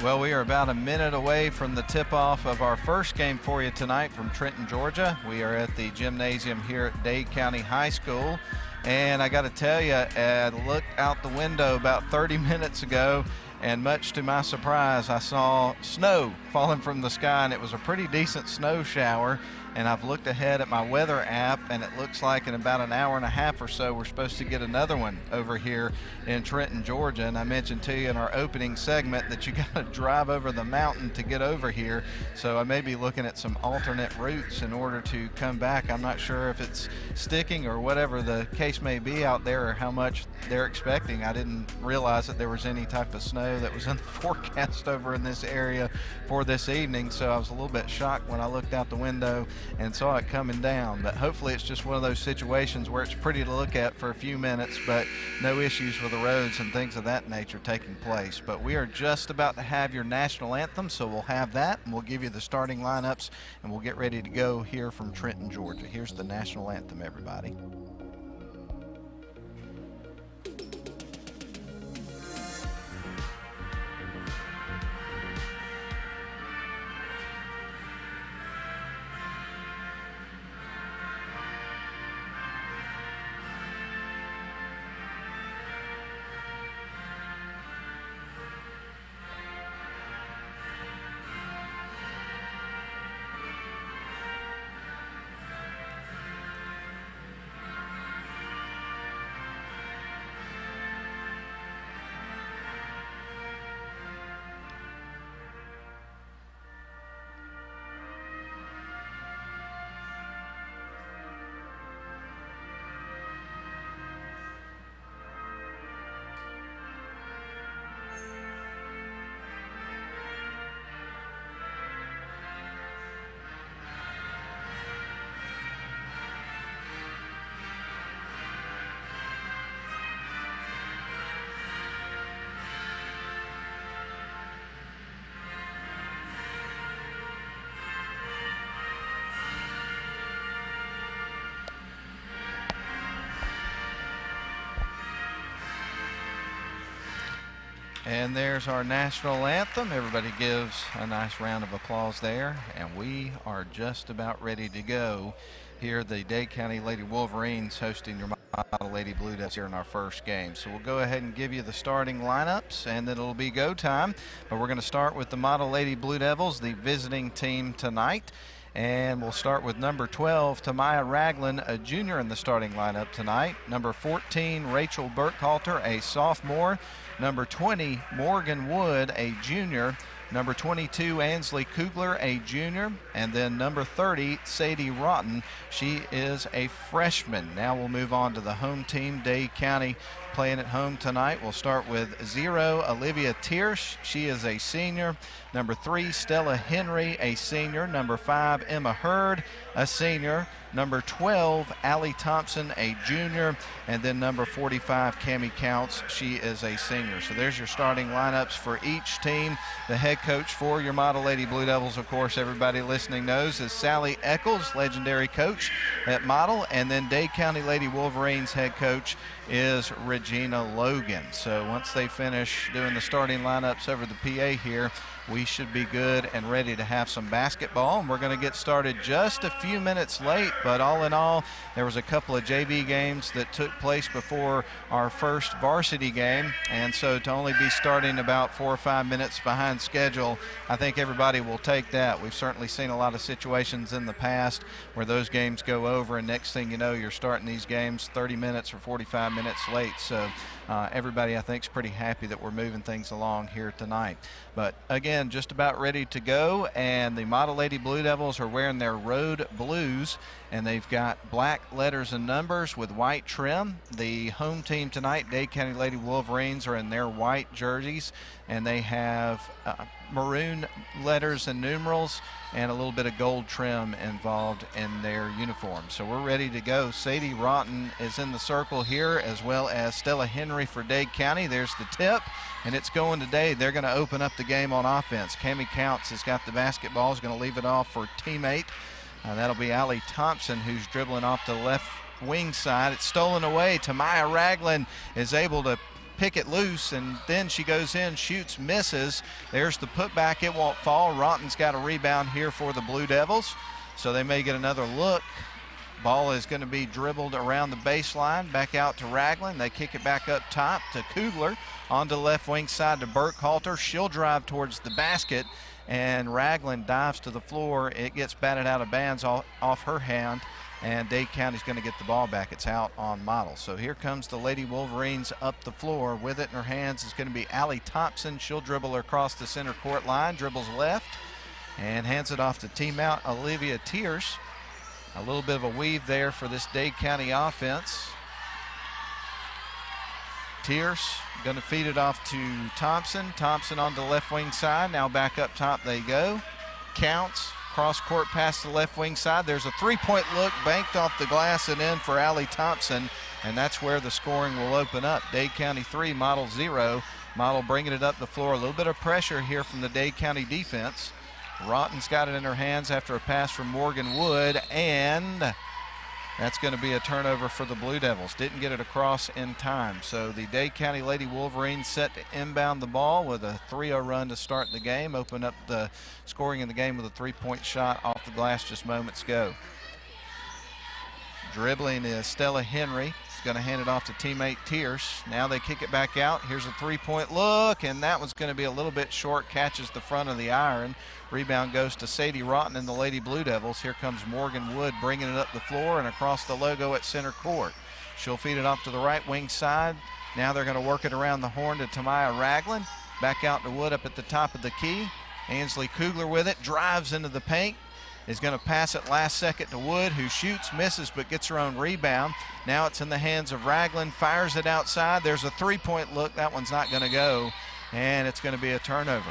Well, we are about a minute away from the tip-off of our first game for you tonight from Trenton, Georgia. We are at the gymnasium here at Dade County High School. And I got to tell you, I looked out the window about 30 minutes ago, and much to my surprise, I saw snow falling from the sky, and it was a pretty decent snow shower. And I've looked ahead at my weather app, and it looks like in about an hour and a half or so, we're supposed to get another one over here in Trenton, Georgia. And I mentioned to you in our opening segment that you got to drive over the mountain to get over here. So I may be looking at some alternate routes in order to come back. I'm not sure if it's sticking or whatever the case may be out there or how much they're expecting. I didn't realize that there was any type of snow that was in the forecast over in this area for this evening. So I was a little bit shocked when I looked out the window and saw it coming down. But hopefully it's just one of those situations where it's pretty to look at for a few minutes, but no issues with the roads and things of that nature taking place. But we are just about to have your national anthem, so we'll have that, and we'll give you the starting lineups, and we'll get ready to go here from Trenton, Georgia. Here's the national anthem, everybody. And there's our national anthem. Everybody gives a nice round of applause there. And we are just about ready to go here. The Dade County Lady Wolverines hosting your Model Lady Blue Devils here in our first game. So we'll go ahead and give you the starting lineups, and then it'll be go time. But we're going to start with the Model Lady Blue Devils, the visiting team tonight. And we'll start with number 12, Tamaya Ragland, a junior in the starting lineup tonight. Number 14, Rachel Burkhalter, a sophomore. Number 20, Morgan Wood, a junior. Number 22, Ansley Kugler, a junior. And then number 30, Sadie Rotten. She is a freshman. Now we'll move on to the home team, Dade County playing at home tonight. We'll start with 0, Olivia Tiersch. She is a senior. Number 3, Stella Henry, a senior. Number 5, Emma Hurd, a senior. Number 12, Allie Thompson, a junior. And then number 45, Cammie Counts. She is a senior. So there's your starting lineups for each team. The head coach for your Model Lady Blue Devils, of course, everybody listening knows, is Sally Eccles, legendary coach at Model. And then Dade County Lady Wolverines head coach is Regina Logan. So once they finish doing the starting lineups over the PA here, we should be good and ready to have some basketball. And we're going to get started just a few minutes late, but all in all, there was a couple of JV games that took place before our first varsity game. And so to only be starting about 4 or 5 minutes behind schedule, I think everybody will take that. We've certainly seen a lot of situations in the past where those games go over, and next thing you know, you're starting these games 30 minutes or 45 minutes late. So everybody, I think, is pretty happy that we're moving things along here tonight. But again, just about ready to go, and the Model Lady Blue Devils are wearing their road blues, and they've got black letters and numbers with white trim. The home team tonight, Dade County Lady Wolverines, are in their white jerseys, and they have maroon letters and numerals and a little bit of gold trim involved in their uniform. So we're ready to go. Sadie Rotten is in the circle here, as well as Stella Henry for Dade County. There's the tip, and it's going to Dade. They're going to open up the game on offense. Cammie Counts has got the basketball, is going to leave it off for teammate. That'll be Allie Thompson, who's dribbling off the left wing side. It's stolen away. Tamaya Ragland is able to pick it loose, and then she goes in, shoots, misses. There's the putback. It won't fall. Rotten's got a rebound here for the Blue Devils, so they may get another look. Ball is going to be dribbled around the baseline, back out to Ragland. They kick it back up top to Kugler, onto the left wing side to Burkhalter. She'll drive towards the basket, and Ragland dives to the floor. It gets batted out of bounds off her hand, and Dade County's going to get the ball back. It's out on Model. So here comes the Lady Wolverines up the floor. With it in her hands is going to be Allie Thompson. She'll dribble across the center court line, dribbles left, and hands it off to teamout Olivia Tears. A little bit of a weave there for this Dade County offense. Tears going to feed it off to Thompson. Thompson on the left wing side. Now back up top they go. Counts. Cross court past the left wing side. There's a three-point look banked off the glass and in for Allie Thompson, and that's where the scoring will open up. Dade County 3, Model 0. Model bringing it up the floor. A little bit of pressure here from the Dade County defense. Rotten's got it in her hands after a pass from Morgan Wood, and that's going to be a turnover for the Blue Devils. Didn't get it across in time. So the Dade County Lady Wolverines set to inbound the ball with a 3-0 run to start the game. Open up the scoring in the game with a three-point shot off the glass just moments ago. Dribbling is Stella Henry. She's going to hand it off to teammate Tierce. Now they kick it back out. Here's a three-point look, and that one's going to be a little bit short. Catches the front of the iron. Rebound goes to Sadie Rotten and the Lady Blue Devils. Here comes Morgan Wood bringing it up the floor and across the logo at center court. She'll feed it off to the right wing side. Now they're going to work it around the horn to Tamaya Ragland. Back out to Wood up at the top of the key. Ainsley Kugler with it, drives into the paint. Is going to pass it last second to Wood, who shoots, misses, but gets her own rebound. Now it's in the hands of Ragland, fires it outside. There's a three-point look. That one's not going to go, and it's going to be a turnover.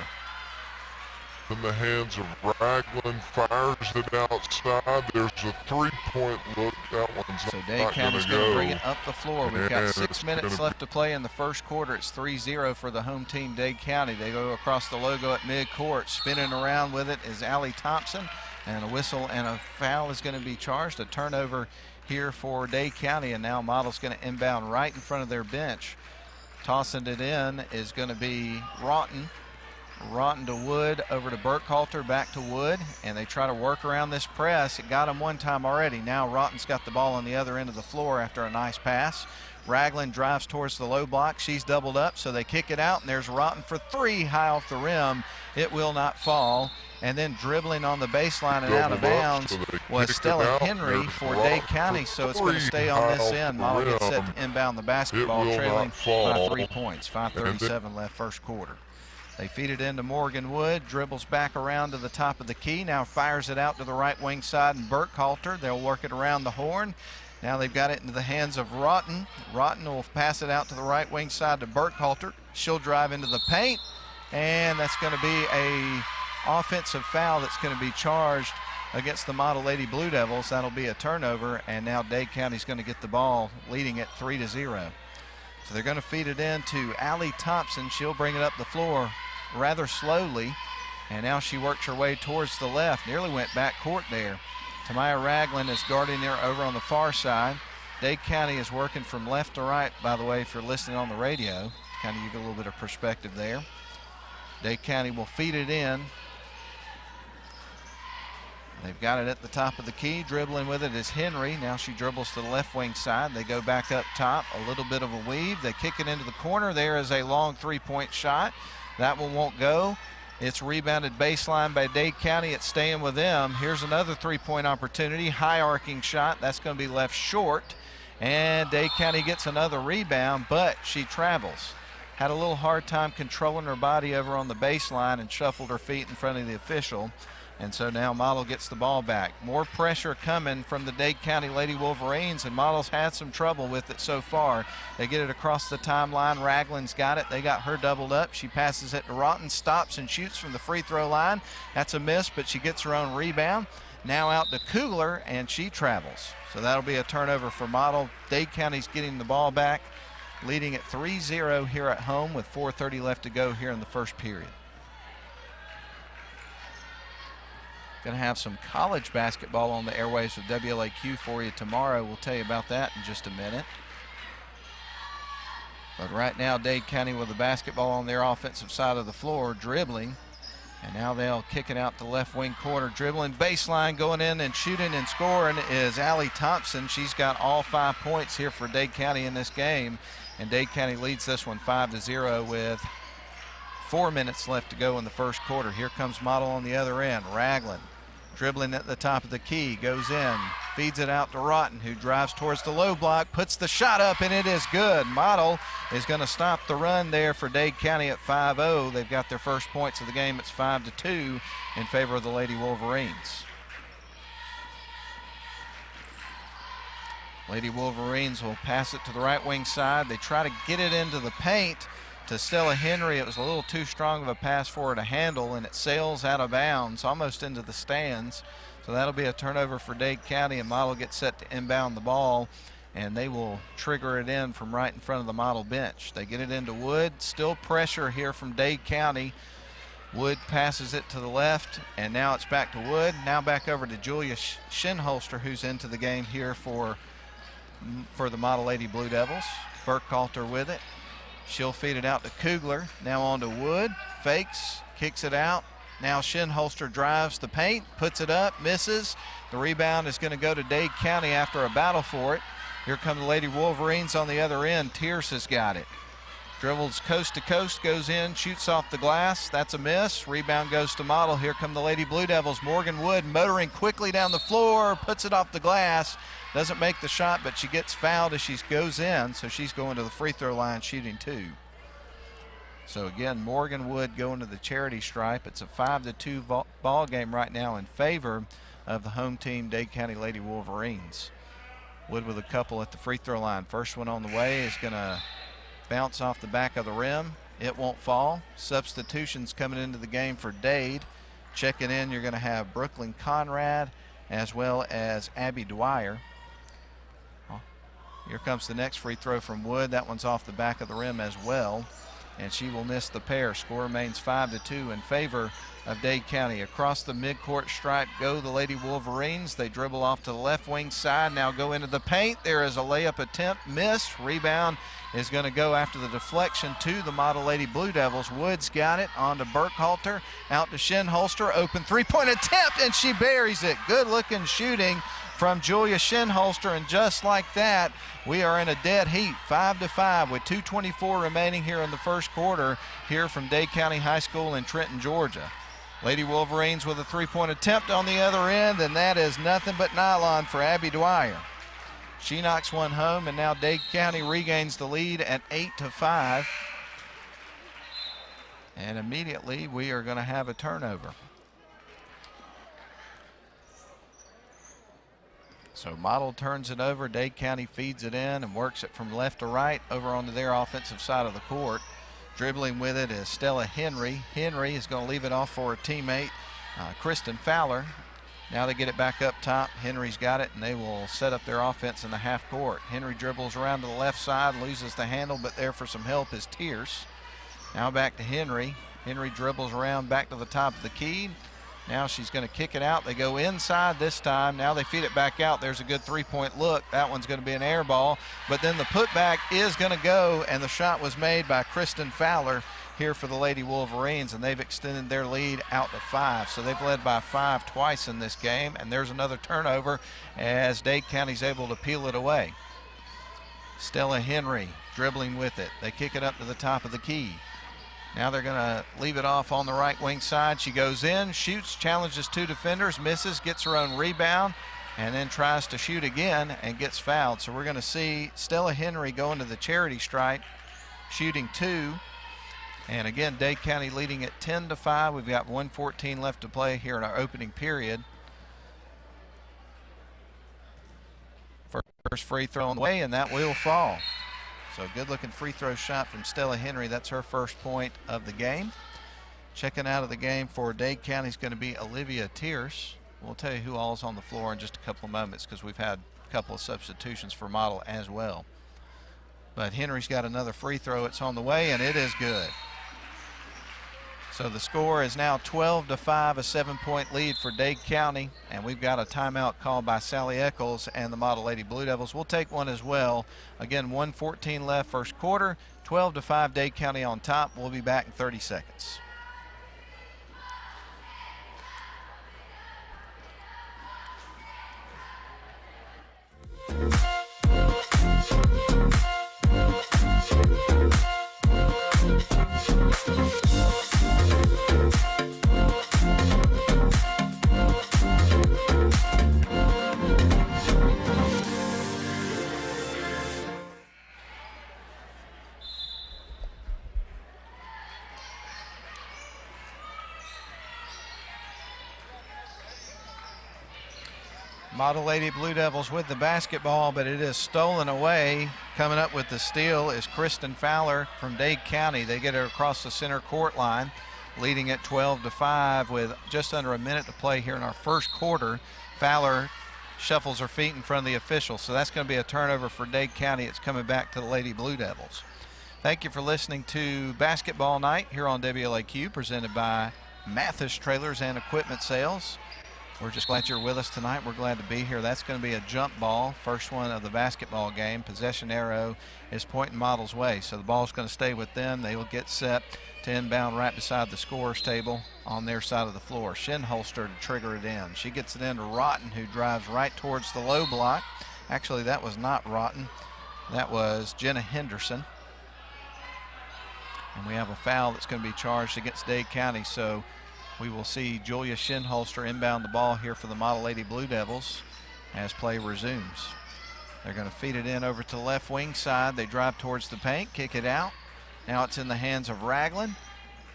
In the hands of Ragland, fires it outside. There's a three-point look. That one's so Dade County's going to bring it up the floor. We've got 6 minutes left to play in the first quarter. It's 3-0 for the home team, Dade County. They go across the logo at midcourt. Spinning around with it is Allie Thompson. And a whistle and a foul is going to be charged. A turnover here for Dade County, and now Model's going to inbound right in front of their bench. Tossing it in is going to be Rotten. Rotten to Wood, over to Burkhalter, back to Wood, and they try to work around this press. It got them one time already. Now Rotten's got the ball on the other end of the floor after a nice pass. Ragland drives towards the low block. She's doubled up, so they kick it out, and there's Rotten for three, high off the rim. It will not fall. And then dribbling on the baseline and out of bounds was Stella Henry for Dade County, so it's going to stay on this end. Model gets set to inbound the basketball, trailing by 3 points. 5:37 left first quarter. They feed it into Morgan Wood, dribbles back around to the top of the key, now fires it out to the right wing side, and Burkhalter, they'll work it around the horn. Now they've got it into the hands of Rotten. Rotten will pass it out to the right wing side to Burkhalter. She'll drive into the paint, and that's going to be a offensive foul that's going to be charged against the Model Lady Blue Devils. That'll be a turnover, and now Dade County's going to get the ball, leading it 3-0. So they're going to feed it in to Allie Thompson. She'll bring it up the floor rather slowly, and now she works her way towards the left. Nearly went back court there. Tamaya Ragland is guarding there over on the far side. Dade County is working from left to right, by the way, if you're listening on the radio. Kind of give you a little bit of perspective there. Dade County will feed it in. They've got it at the top of the key. Dribbling with it is Henry. Now she dribbles to the left wing side. They go back up top. A little bit of a weave. They kick it into the corner. There is a long three-point shot. That one won't go. It's rebounded baseline by Dade County. It's staying with them. Here's another three-point opportunity. High arcing shot. That's going to be left short. And Dade County gets another rebound, but she travels. Had a little hard time controlling her body over on the baseline and shuffled her feet in front of the official. And so now Model gets the ball back. More pressure coming from the Dade County Lady Wolverines, and Model's had some trouble with it so far. They get it across the timeline. Ragland's got it. They got her doubled up. She passes it to Rotten, stops and shoots from the free throw line. That's a miss, but she gets her own rebound. Now out to Kugler, and she travels. So that'll be a turnover for Model. Dade County's getting the ball back, leading at 3-0 here at home with 4:30 left to go here in the first period. Going to have some college basketball on the airwaves of WLAQ for you tomorrow. We'll tell you about that in just a minute. But right now, Dade County with the basketball on their offensive side of the floor, dribbling. And now they'll kick it out to left wing corner, dribbling baseline, going in and shooting and scoring is Allie Thompson. She's got all 5 points here for Dade County in this game. And Dade County leads this one 5-0 with 4 minutes left to go in the first quarter. Here comes Model on the other end. Ragland dribbling at the top of the key, goes in, feeds it out to Rotten, who drives towards the low block, puts the shot up, and it is good. Model is going to stop the run there for Dade County at 5-0. They've got their first points of the game. It's 5-2 in favor of the Lady Wolverines. Lady Wolverines will pass it to the right wing side. They try to get it into the paint to Stella Henry. It was a little too strong of a pass for her to handle, and it sails out of bounds almost into the stands. So that'll be a turnover for Dade County, and Model gets set to inbound the ball, and they will trigger it in from right in front of the Model bench. They get it into Wood. Still pressure here from Dade County. Wood passes it to the left, and now it's back to Wood. Now back over to Julia Shinholster, who's into the game here for the Model Lady Blue Devils. Burkhalter with it. She'll feed it out to Kugler. Now on to Wood. Fakes, kicks it out. Now Shinholster drives the paint, puts it up, misses. The rebound is going to go to Dade County after a battle for it. Here come the Lady Wolverines on the other end. Tierce has got it. Dribbles coast to coast, goes in, shoots off the glass. That's a miss. Rebound goes to Model. Here come the Lady Blue Devils. Morgan Wood motoring quickly down the floor, puts it off the glass. Doesn't make the shot, but she gets fouled as she goes in, so she's going to the free throw line shooting 2. So again, Morgan Wood going to the charity stripe. It's a 5-2 ball game right now in favor of the home team, Dade County Lady Wolverines. Wood with a couple at the free throw line. First one on the way is going to bounce off the back of the rim. It won't fall. Substitutions coming into the game for Dade. Checking in, you're going to have Brooklyn Conrad as well as Abby Dwyer. Here comes the next free throw from Wood. That one's off the back of the rim as well, and she will miss the pair. Score remains 5-2 in favor of Dade County. Across the midcourt stripe go the Lady Wolverines. They dribble off to the left wing side, now go into the paint. There is a layup attempt, miss. Rebound is going to go after the deflection to the Model Lady Blue Devils. Woods got it on to Burkhalter, out to Shinholster. Open three-point attempt, and she buries it. Good-looking shooting from Julia Shinholster, and just like that, we are in a dead heat, 5-5 with 2:24 remaining here in the first quarter here from Dade County High School in Trenton, Georgia. Lady Wolverines with a three-point attempt on the other end, and that is nothing but nylon for Abby Dwyer. She knocks one home, and now Dade County regains the lead at 8-5. And immediately we are going to have a turnover. So Model turns it over. Dade County feeds it in and works it from left to right over onto their offensive side of the court. Dribbling with it is Stella Henry. Henry is going to leave it off for her teammate, Kristen Fowler. Now they get it back up top. Henry's got it, and they will set up their offense in the half court. Henry dribbles around to the left side, loses the handle, but there for some help is Tierce. Now back to Henry. Henry dribbles around back to the top of the key. Now she's going to kick it out. They go inside this time. Now they feed it back out. There's a good three-point look. That one's going to be an air ball. But then the putback is going to go, and the shot was made by Kristen Fowler here for the Lady Wolverines, and they've extended their lead out to 5. So they've led by 5 twice in this game, and there's another turnover as Dade County's able to peel it away. Stella Henry dribbling with it. They kick it up to the top of the key. Now they're going to leave it off on the right wing side. She goes in, shoots, challenges 2 defenders, misses, gets her own rebound, and then tries to shoot again and gets fouled. So we're going to see Stella Henry go into the charity stripe, shooting 2. And again, Dade County leading at 10-5. We've got 1:14 left to play here in our opening period. First free throw on the way, and that will fall. So good-looking free throw shot from Stella Henry. That's her first point of the game. Checking out of the game for Dade County is going to be Olivia Tierce. We'll tell you who all's on the floor in just a couple of moments because we've had a couple of substitutions for Model as well. But Henry's got another free throw. It's on the way, and it is good. So the score is now 12-5, a 7-point lead for Dade County, and we've got a timeout called by Sally Eccles and the Model Lady Blue Devils. We'll take one as well. Again, 1:14 left first quarter, 12-5, Dade County on top. We'll be back in 30 seconds. Model Lady Blue Devils with the basketball, but it is stolen away. Coming up with the steal is Kristen Fowler from Dade County. They get it across the center court line, leading at 12-5 with just under a minute to play here in our first quarter. Fowler shuffles her feet in front of the officials, so that's going to be a turnover for Dade County. It's coming back to the Lady Blue Devils. Thank you for listening to Basketball Night here on WLAQ, presented by Mathis Trailers and Equipment Sales. We're just glad you're with us tonight. We're glad to be here. That's going to be a jump ball, first one of the basketball game. Possession arrow is pointing Model's way, so the ball's going to stay with them. They will get set to inbound right beside the scorer's table on their side of the floor. Shinholster to trigger it in. She gets it into Rotten, who drives right towards the low block. Actually, that was not Rotten. That was Jenna Henderson. And we have a foul that's going to be charged against Dade County, so we will see Julia Shinholster inbound the ball here for the Model Lady Blue Devils as play resumes. They're going to feed it in over to the left wing side. They drive towards the paint, kick it out. Now it's in the hands of Ragland.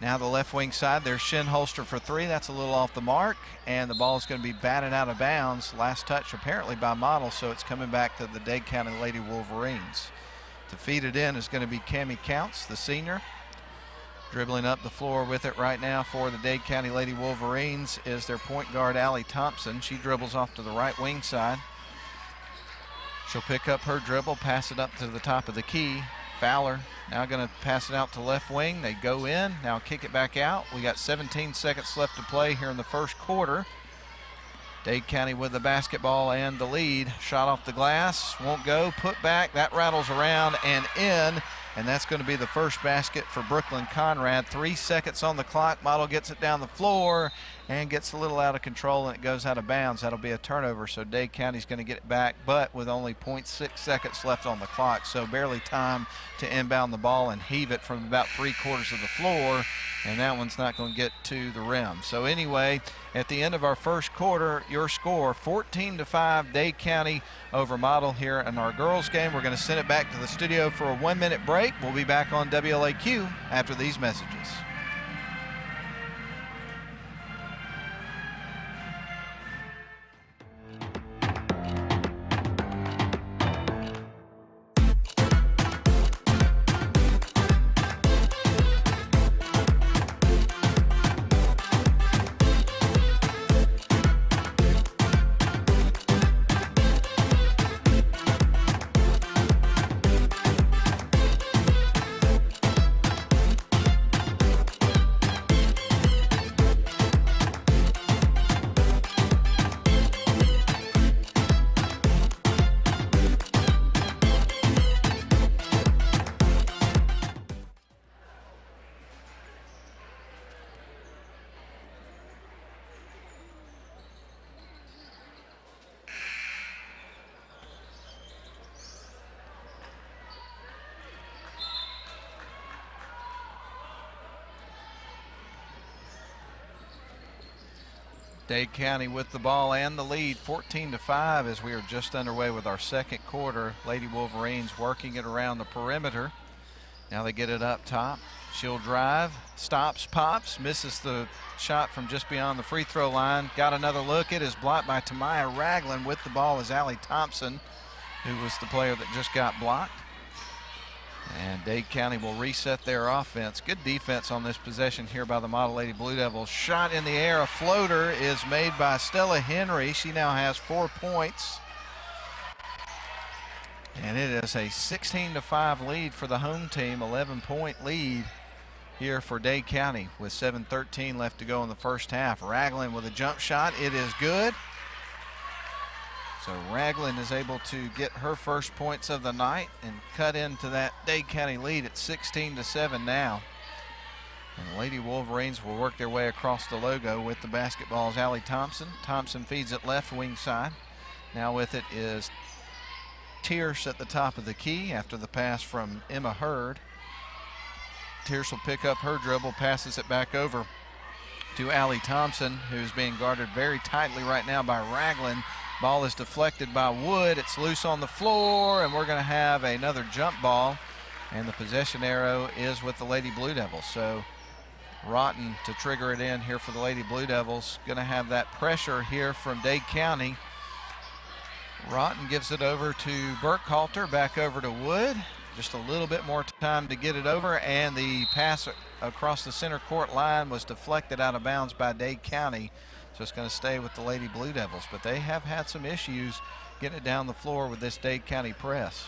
Now the left wing side, there's Shinholster for three. That's a little off the mark, and the ball is going to be batted out of bounds. Last touch apparently by Model, so it's coming back to the Dade County Lady Wolverines. To feed it in is going to be Cammie Counts, the senior. Dribbling up the floor with it right now for the Dade County Lady Wolverines is their point guard, Allie Thompson. She dribbles off to the right wing side. She'll pick up her dribble, pass it up to the top of the key. Fowler now going to pass it out to left wing. They go in, now kick it back out. We got 17 seconds left to play here in the first quarter. Dade County with the basketball and the lead. Shot off the glass, won't go, put back, that rattles around and in. And that's going to be the first basket for Brooklyn Conrad. 3 seconds on the clock. Model gets it down the floor and gets a little out of control, and it goes out of bounds. That'll be a turnover, so Dade County's going to get it back, but with only 0.6 seconds left on the clock, so barely time to inbound the ball and heave it from about 3/4 of the floor, and that one's not going to get to the rim. So anyway, at the end of our first quarter, your score 14-5 Dade County over Model here in our girls game. We're going to send it back to the studio for a 1-minute break. We'll be back on WLAQ after these messages. Dade County with the ball and the lead, 14-5, as we are just underway with our second quarter. Lady Wolverines working it around the perimeter. Now they get it up top. She'll drive, stops, pops, misses the shot from just beyond the free throw line. Got another look. It is blocked by Tamaya Ragland. With the ball is Allie Thompson, who was the player that just got blocked. And Dade County will reset their offense. Good defense on this possession here by the Model Lady Blue Devils. Shot in the air, a floater is made by Stella Henry. She now has 4 points. And it is a 16-5 lead for the home team, 11-point lead here for Dade County with 7:13 left to go in the first half. Ragland with a jump shot, it is good. So Ragland is able to get her first points of the night and cut into that Dade County lead at 16-7 now. And the Lady Wolverines will work their way across the logo with the basketball is Allie Thompson. Thompson feeds it left wing side. Now with it is Tierce at the top of the key after the pass from Emma Hurd. Tierce will pick up her dribble, passes it back over to Allie Thompson, who's being guarded very tightly right now by Ragland. Ball is deflected by Wood. It's loose on the floor, and we're going to have another jump ball. And the possession arrow is with the Lady Blue Devils. So Rotten to trigger it in here for the Lady Blue Devils. Going to have that pressure here from Dade County. Rotten gives it over to Burkhalter, back over to Wood. Just a little bit more time to get it over, and the pass across the center court line was deflected out of bounds by Dade County. So it's going to stay with the Lady Blue Devils, but they have had some issues getting it down the floor with this Dade County press.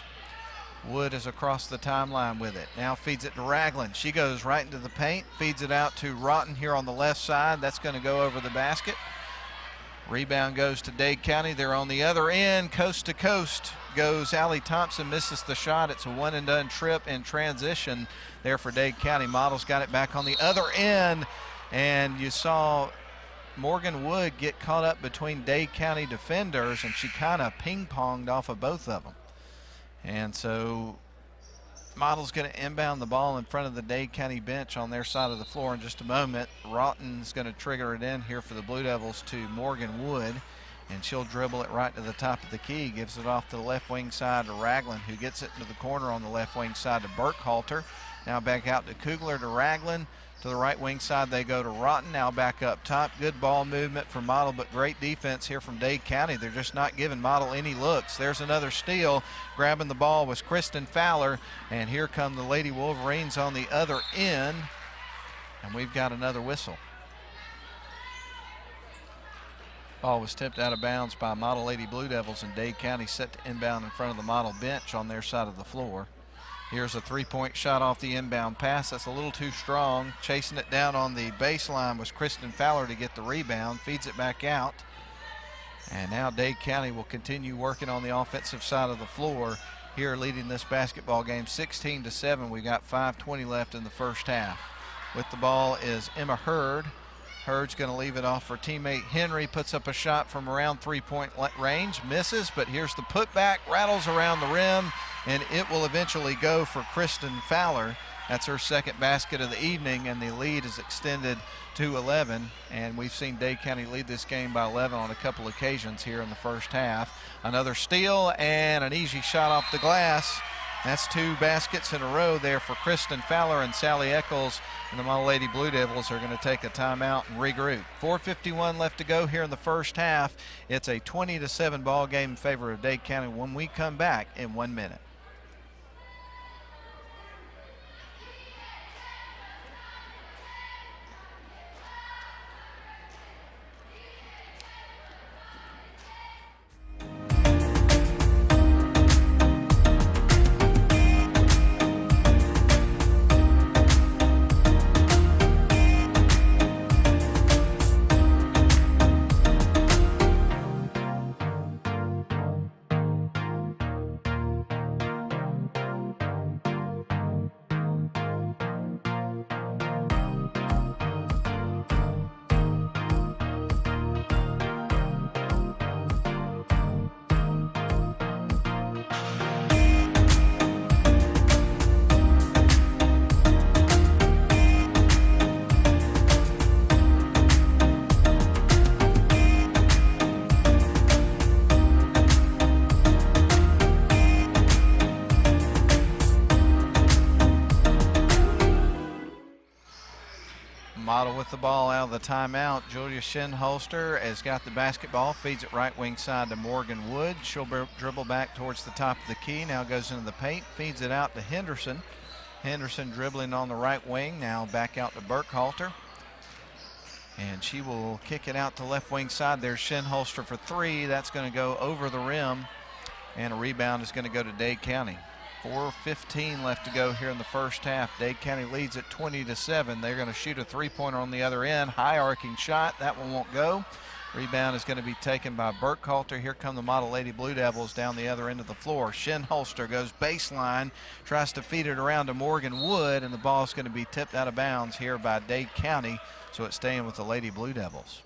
Wood is across the timeline with it. Now feeds it to Ragland. She goes right into the paint, feeds it out to Rotten here on the left side. That's going to go over the basket. Rebound goes to Dade County. They're on the other end, coast to coast goes Allie Thompson, misses the shot. It's a one and done trip in transition there for Dade County. Models got it back on the other end, and you saw Morgan Wood get caught up between Dade County defenders, and she kind of ping-ponged off of both of them. And so Model's going to inbound the ball in front of the Dade County bench on their side of the floor in just a moment. Rotten's going to trigger it in here for the Blue Devils to Morgan Wood, and she'll dribble it right to the top of the key, gives it off to the left wing side to Ragland, who gets it into the corner on the left wing side to Burkhalter. Now back out to Kugler to Ragland. To the right wing side they go to Rotten. Now back up top. Good ball movement from Model, but great defense here from Dade County. They're just not giving Model any looks. There's another steal. Grabbing the ball was Kristen Fowler, and here come the Lady Wolverines on the other end, and we've got another whistle. Ball was tipped out of bounds by Model Lady Blue Devils, and Dade County set to inbound in front of the Model bench on their side of the floor. Here's a three-point shot off the inbound pass. That's a little too strong. Chasing it down on the baseline was Kristen Fowler to get the rebound. Feeds it back out. And now Dade County will continue working on the offensive side of the floor here, leading this basketball game 16-7. We got 5:20 left in the first half. With the ball is Emma Hurd. Hurd's going to leave it off for teammate Henry. Puts up a shot from around three-point range. Misses, but here's the putback. Rattles around the rim, and it will eventually go for Kristen Fowler. That's her second basket of the evening, and the lead is extended to 11. And we've seen Dade County lead this game by 11 on a couple occasions here in the first half. Another steal and an easy shot off the glass. That's two baskets in a row there for Kristen Fowler, and Sally Eccles and the Model Lady Blue Devils are going to take a timeout and regroup. 4:51 left to go here in the first half. It's a 20-7 ball game in favor of Dade County when we come back in 1 minute. Model with the ball out of the timeout. Julia Shinholster has got the basketball, feeds it right wing side to Morgan Wood. She'll dribble back towards the top of the key, now goes into the paint, feeds it out to Henderson. Henderson dribbling on the right wing, now back out to Burkhalter. And she will kick it out to left wing side. There's Shinholster for three. That's going to go over the rim, and a rebound is going to go to Dade County. 4:15 left to go here in the first half. Dade County leads at 20-7. They're going to shoot a three-pointer on the other end. High arcing shot. That one won't go. Rebound is going to be taken by Burkhalter. Here come the Model Lady Blue Devils down the other end of the floor. Shinholster goes baseline, tries to feed it around to Morgan Wood, and the ball is going to be tipped out of bounds here by Dade County, so it's staying with the Lady Blue Devils.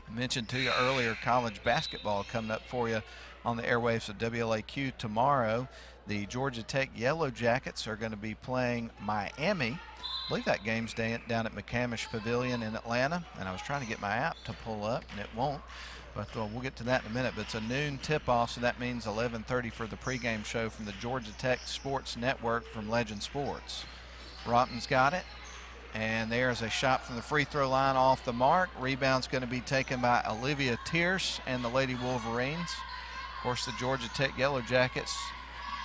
I mentioned to you earlier, college basketball coming up for you on the airwaves of WLAQ tomorrow. The Georgia Tech Yellow Jackets are going to be playing Miami. I believe that game's down at McCamish Pavilion in Atlanta, and I was trying to get my app to pull up, and it won't. But we'll get to that in a minute. But it's a noon tip-off, so that means 11:30 for the pregame show from the Georgia Tech Sports Network from Legend Sports. Rotten's got it, and there's a shot from the free throw line off the mark. Rebound's going to be taken by Olivia Tierce and the Lady Wolverines. Of course, the Georgia Tech Yellow Jackets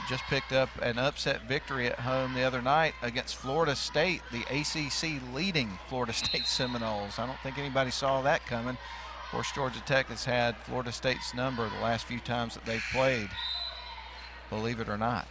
just picked up an upset victory at home the other night against Florida State, the ACC leading Florida State Seminoles. I don't think anybody saw that coming. Of course, Georgia Tech has had Florida State's number the last few times that they've played, believe it or not.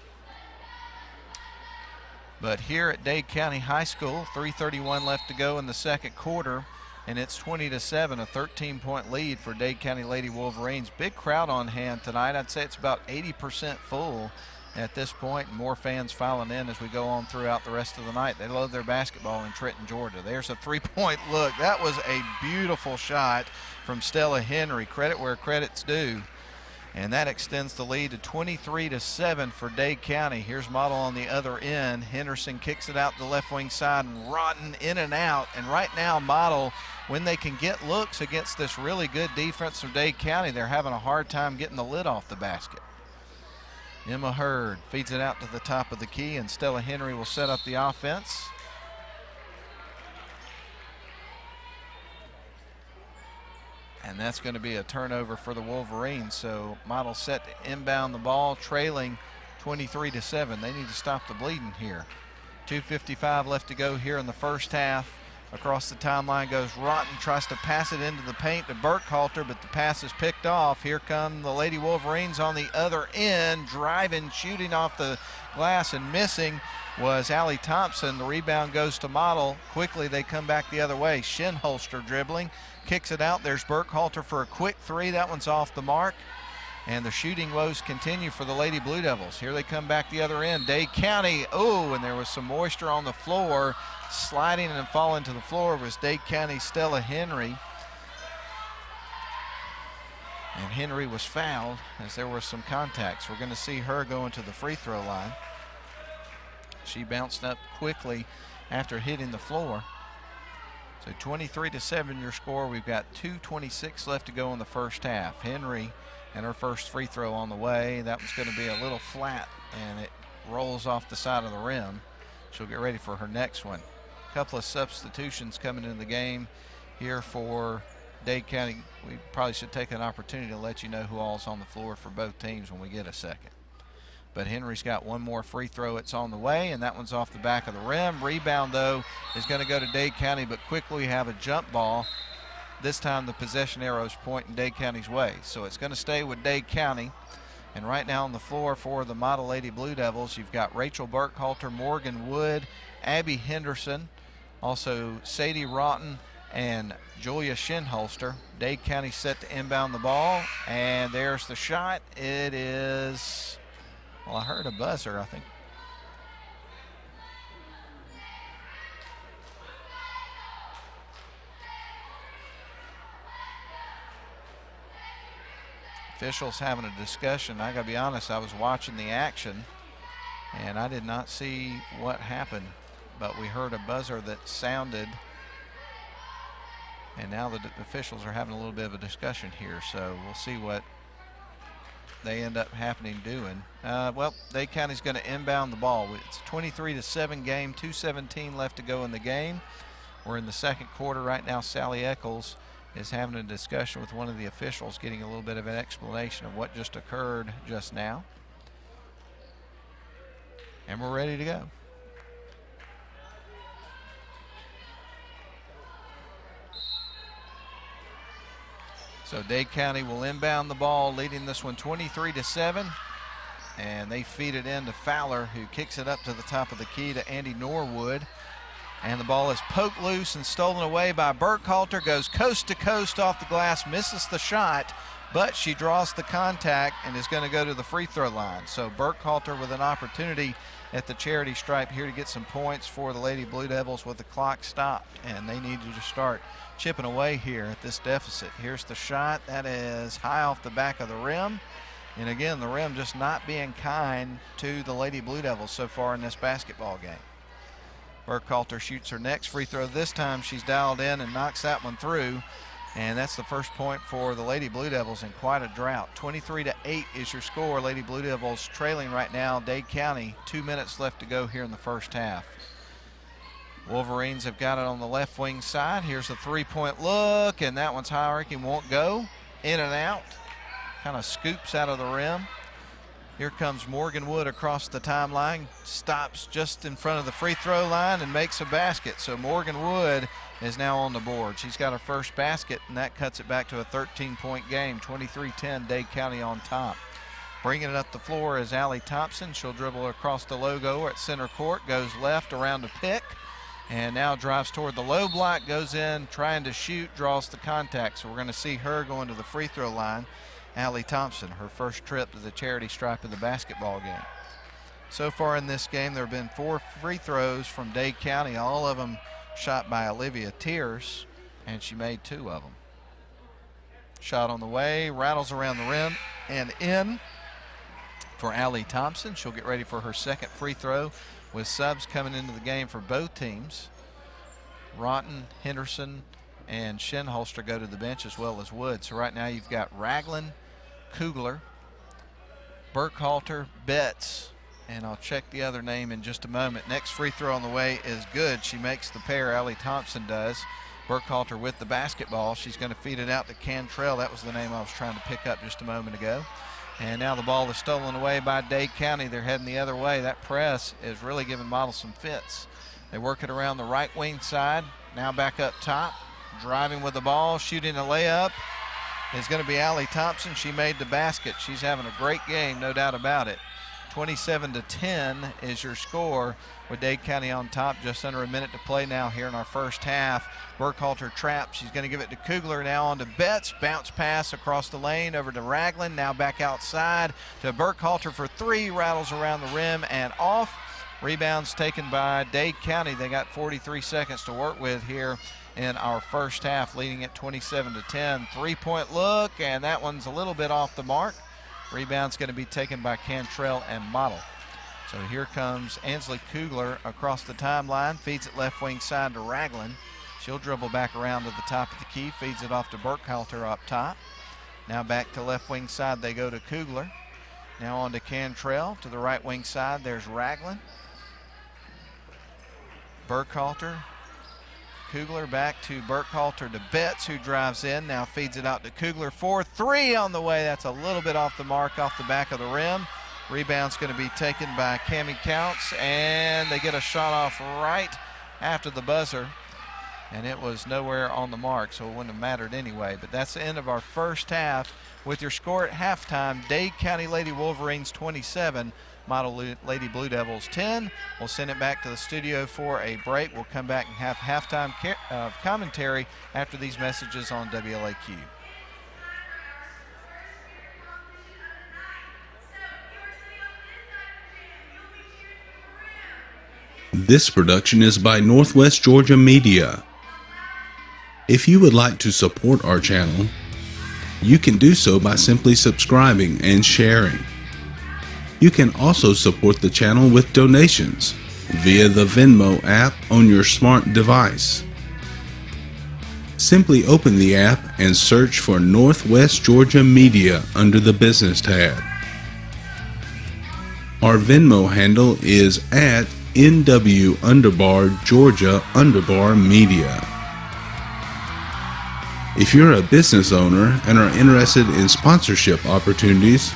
But here at Dade County High School, 3:31 left to go in the second quarter, and it's 20-7, a 13-point lead for Dade County Lady Wolverines. Big crowd on hand tonight. I'd say it's about 80% full at this point, and more fans filing in as we go on throughout the rest of the night. They love their basketball in Trenton, Georgia. There's a three-point look. That was a beautiful shot from Stella Henry. Credit where credit's due. And that extends the lead to 23-7 for Dade County. Here's Model on the other end. Henderson kicks it out the left wing side, and Rotten in and out. And right now, Model, when they can get looks against this really good defense from Dade County, they're having a hard time getting the lid off the basket. Emma Hurd feeds it out to the top of the key, and Stella Henry will set up the offense. And that's going to be a turnover for the Wolverines. So Model set to inbound the ball, trailing 23-7. They need to stop the bleeding here. 2:55 left to go here in the first half. Across the timeline goes Rotten, tries to pass it into the paint to Burkhalter, but the pass is picked off. Here come the Lady Wolverines on the other end, driving, shooting off the glass, and missing was Allie Thompson. The rebound goes to Model. Quickly they come back the other way. Shinholster dribbling, kicks it out. There's Burkhalter for a quick three. That one's off the mark. And the shooting woes continue for the Lady Blue Devils. Here they come back the other end. Dade County, oh, and there was some moisture on the floor. Sliding and falling to the floor was Dade County Stella Henry. And Henry was fouled as there were some contacts. We're going to see her going to the free throw line. She bounced up quickly after hitting the floor. So 23-7 your score. We've got 2:26 left to go in the first half. Henry and her first free throw on the way. That was going to be a little flat, and it rolls off the side of the rim. She'll get ready for her next one. A couple of substitutions coming into the game here for Dade County. We probably should take an opportunity to let you know who all's on the floor for both teams when we get a second. But Henry's got one more free throw. It's on the way, and that one's off the back of the rim. Rebound, though, is going to go to Dade County, but quickly we have a jump ball. This time the possession arrow's pointing Dade County's way. So it's going to stay with Dade County. And right now on the floor for the Model Lady Blue Devils, you've got Rachel Burkhalter, Morgan Wood, Abby Henderson, also Sadie Rotten, and Julia Shinholster. Dade County set to inbound the ball, and there's the shot. It is, well, I heard a buzzer, I think. Officials having a discussion. I gotta be honest, I was watching the action and I did not see what happened, but we heard a buzzer that sounded, and now the officials are having a little bit of a discussion here, so we'll see what they end up doing. Well, Dade County's going to inbound the ball. It's a 23-7 game, 2:17 left to go in the game. We're in the second quarter right now. Sally Eccles is having a discussion with one of the officials, getting a little bit of an explanation of what just occurred just now. And we're ready to go. So Dade County will inbound the ball, leading this one 23-7. And they feed it in to Fowler, who kicks it up to the top of the key to Andy Norwood. And the ball is poked loose and stolen away by Burkhalter. Goes coast to coast off the glass, misses the shot, but she draws the contact and is going to go to the free throw line. So Burkhalter with an opportunity at the charity stripe here to get some points for the Lady Blue Devils with the clock stopped, and they needed to start chipping away here at this deficit. Here's the shot. That is high off the back of the rim. And again, the rim just not being kind to the Lady Blue Devils so far in this basketball game. Burkhalter shoots her next free throw. This time she's dialed in and knocks that one through. And that's the first point for the Lady Blue Devils in quite a drought. 23-8 is your score. Lady Blue Devils trailing right now, Dade County. 2 minutes left to go here in the first half. Wolverines have got it on the left wing side. Here's a three-point look, and that one's high. He won't go. In and out. Kind of scoops out of the rim. Here comes Morgan Wood across the timeline, stops just in front of the free throw line and makes a basket. So Morgan Wood is now on the board. She's got her first basket, and that cuts it back to a 13-point game. 23-10, Dade County on top. Bringing it up the floor is Allie Thompson. She'll dribble across the logo at center court, goes left around the pick, and now drives toward the low block, goes in, trying to shoot, draws the contact. So we're going to see her going to the free throw line. Allie Thompson, her first trip to the charity stripe of the basketball game. So far in this game, there have been 4 free throws from Dade County, all of them shot by Olivia Tears, and she made 2 of them. Shot on the way, rattles around the rim and in for Allie Thompson. She'll get ready for her second free throw with subs coming into the game for both teams. Ronton, Henderson, and Shinholster go to the bench as well as Wood. So right now you've got Ragland, Kugler, Burkhalter, Betts, and I'll check the other name in just a moment. Next free throw on the way is good. She makes the pair, Allie Thompson does. Burkhalter with the basketball. She's going to feed it out to Cantrell. That was the name I was trying to pick up just a moment ago. And now the ball is stolen away by Dade County. They're heading the other way. That press is really giving Model some fits. They work it around the right wing side. Now back up top. Driving with the ball, shooting a layup is going to be Allie Thompson. She made the basket. She's having a great game, no doubt about it. 27-10 is your score with Dade County on top. Just under a minute to play now here in our first half. Burkhalter trapped. She's going to give it to Kugler. Now on to Betts. Bounce pass across the lane over to Ragland. Now back outside to Burkhalter for 3. Rattles around the rim and off. Rebounds taken by Dade County. They got 43 seconds to work with here in our first half, leading at 27-10. 3-point look, and that one's a little bit off the mark. Rebound's going to be taken by Cantrell and Model. So here comes Ansley Kugler across the timeline, feeds it left wing side to Ragland. She'll dribble back around to the top of the key, feeds it off to Burkhalter up top. Now back to left wing side they go to Kugler. Now on to Cantrell to the right wing side. There's Ragland. Burkhalter. Kugler back to Burkhalter to Betts, who drives in, now feeds it out to Kugler for 3 on the way. That's a little bit off the mark, off the back of the rim. Rebound's going to be taken by Cammie Counts, and they get a shot off right after the buzzer, and it was nowhere on the mark, so it wouldn't have mattered anyway. But that's the end of our first half with your score at halftime. Dade County Lady Wolverines 27, Model Lady Blue Devils 10. We'll send it back to the studio for a break. We'll come back and have halftime commentary after these messages on WLAQ. This production is by Northwest Georgia Media. If you would like to support our channel, you can do so by simply subscribing and sharing. You can also support the channel with donations via the Venmo app on your smart device. Simply open the app and search for Northwest Georgia Media under the business tab. Our Venmo handle is at NW_Georgia_Media. If you're a business owner and are interested in sponsorship opportunities,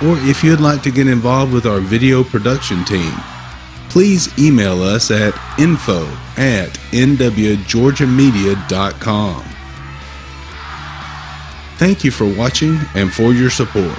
or if you'd like to get involved with our video production team, please email us at info@nwgeorgiamedia.com. Thank you for watching and for your support.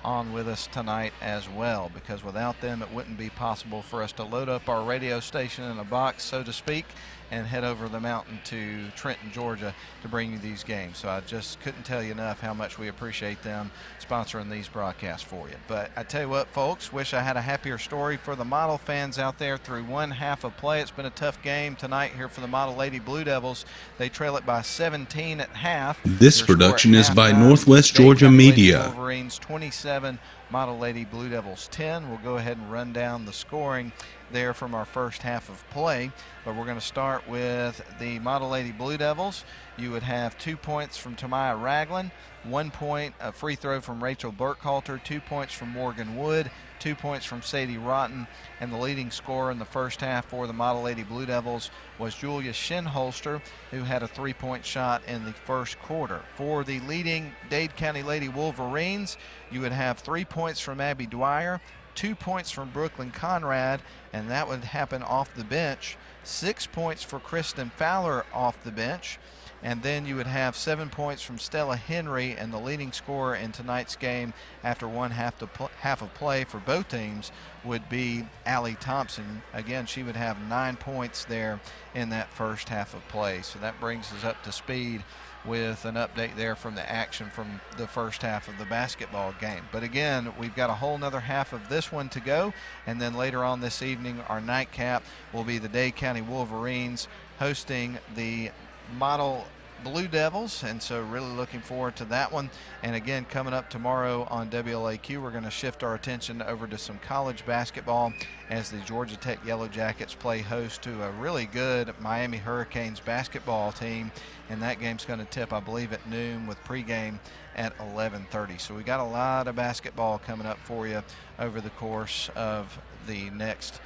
on with us tonight as well, because without them it wouldn't be possible for us to load up our radio station in a box, so to speak, and head over the mountain to Trenton, Georgia to bring you these games. So I just couldn't tell you enough how much we appreciate them sponsoring these broadcasts for you. But I tell you what, folks, wish I had a happier story for the Model fans out there through one half of play. It's been a tough game tonight here for the Model Lady Blue Devils. They trail it by 17 at half. This Your score production at is by halftime, Northwest Dade Georgia County Lady Media. Wolverines 27, Model Lady Blue Devils 10. We'll go ahead and run down the scoring there from our first half of play, but we're going to start with the Model Lady Blue Devils. You would have 2 points from Tamaya Ragland, 1 point, a free throw from Rachel Burkhalter, 2 points from Morgan Wood, 2 points from Sadie Rotten, and the leading scorer in the first half for the Model Lady Blue Devils was Julia Shinholster, who had a 3-point shot in the first quarter. For the leading Dade County Lady Wolverines, you would have 3 points from Abby Dwyer, 2 points from Brooklyn Conrad, and that would happen off the bench. 6 points for Kristen Fowler off the bench. And then you would have 7 points from Stella Henry, and the leading scorer in tonight's game after one half of play for both teams would be Allie Thompson. Again, she would have 9 points there in that first half of play. So that brings us up to speed with an update there from the action from the first half of the basketball game. But again, we've got a whole nother half of this one to go, and then later on this evening, our nightcap will be the Dade County Wolverines hosting the Model Blue Devils, and so really looking forward to that one. And again, coming up tomorrow on WLAQ, we're going to shift our attention over to some college basketball as the Georgia Tech Yellow Jackets play host to a really good Miami Hurricanes basketball team, and that game's going to tip, I believe, at noon with pregame at 11:30. So we got a lot of basketball coming up for you over the course of the next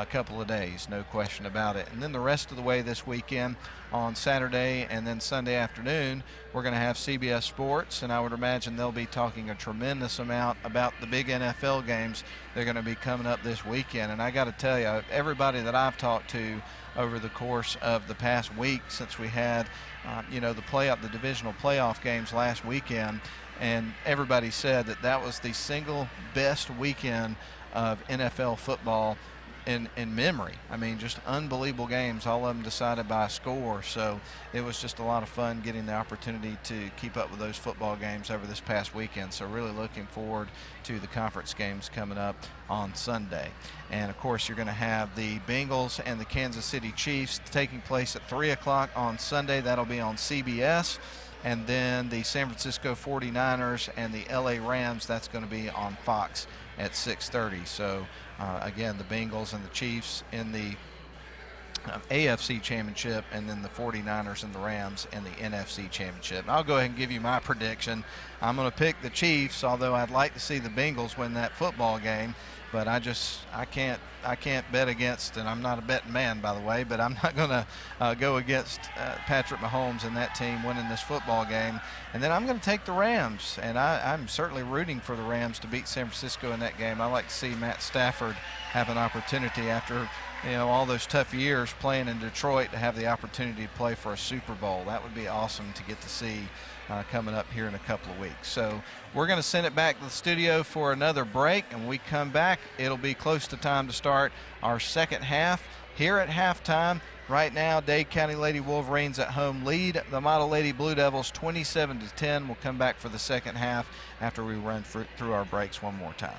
couple of days, no question about it. And then the rest of the way this weekend on Saturday and then Sunday afternoon, we're going to have CBS Sports, and I would imagine they'll be talking a tremendous amount about the big NFL games they're going to be coming up this weekend. And I got to tell you, everybody that I've talked to over the course of the past week since we had the divisional playoff games last weekend, and everybody said that that was the single best weekend of NFL football in memory. I mean, just unbelievable games, all of them decided by a score. So it was just a lot of fun getting the opportunity to keep up with those football games over this past weekend. So really looking forward to the conference games coming up on Sunday. And of course, you're going to have the Bengals and the Kansas City Chiefs taking place at 3 o'clock on Sunday. That'll be on CBS. And then the San Francisco 49ers and the LA Rams, that's going to be on Fox at 6:30. So again, the Bengals and the Chiefs in the AFC Championship, and then the 49ers and the Rams in the NFC Championship. I'll go ahead and give you my prediction. I'm going to pick the Chiefs, although I'd like to see the Bengals win that football game. But I can't bet against, and I'm not a betting man, by the way, but I'm not going to go against Patrick Mahomes and that team winning this football game. And then I'm going to take the Rams, and I'm certainly rooting for the Rams to beat San Francisco in that game. I like to see Matt Stafford have an opportunity after all those tough years playing in Detroit to have the opportunity to play for a Super Bowl. That would be awesome to get to see coming up here in a couple of weeks. So we're going to send it back to the studio for another break, and when we come back, it'll be close to time to start our second half. Here at halftime, right now, Dade County Lady Wolverines at home lead the Model Lady Blue Devils 27-10. We'll come back for the second half after we run through our breaks one more time.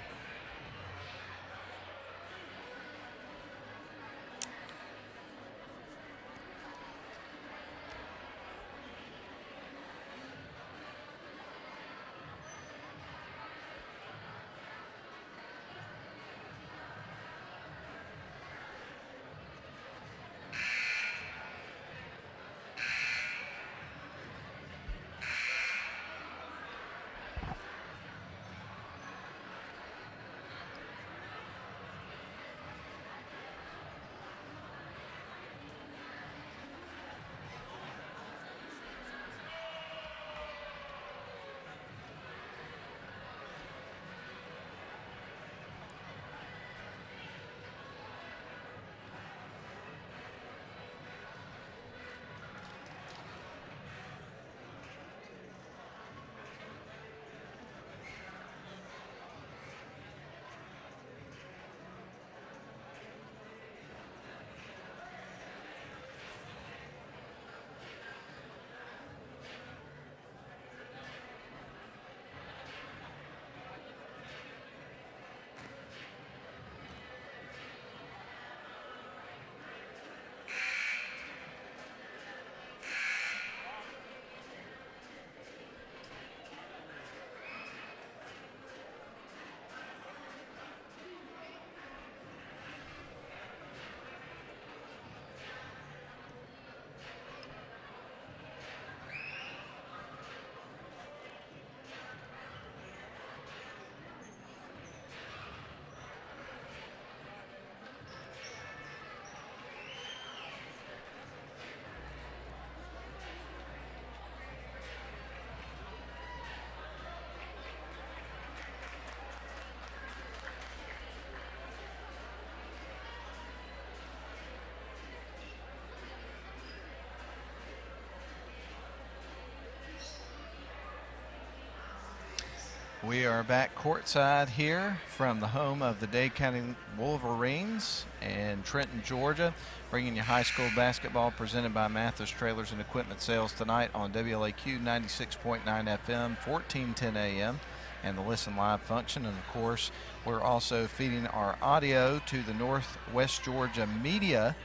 We are back courtside here from the home of the Dade County Wolverines in Trenton, Georgia, bringing you high school basketball presented by Mathis Trailers and Equipment Sales tonight on WLAQ 96.9 FM, 1410 AM, and the Listen Live function. And of course, we're also feeding our audio to the Northwest Georgia Media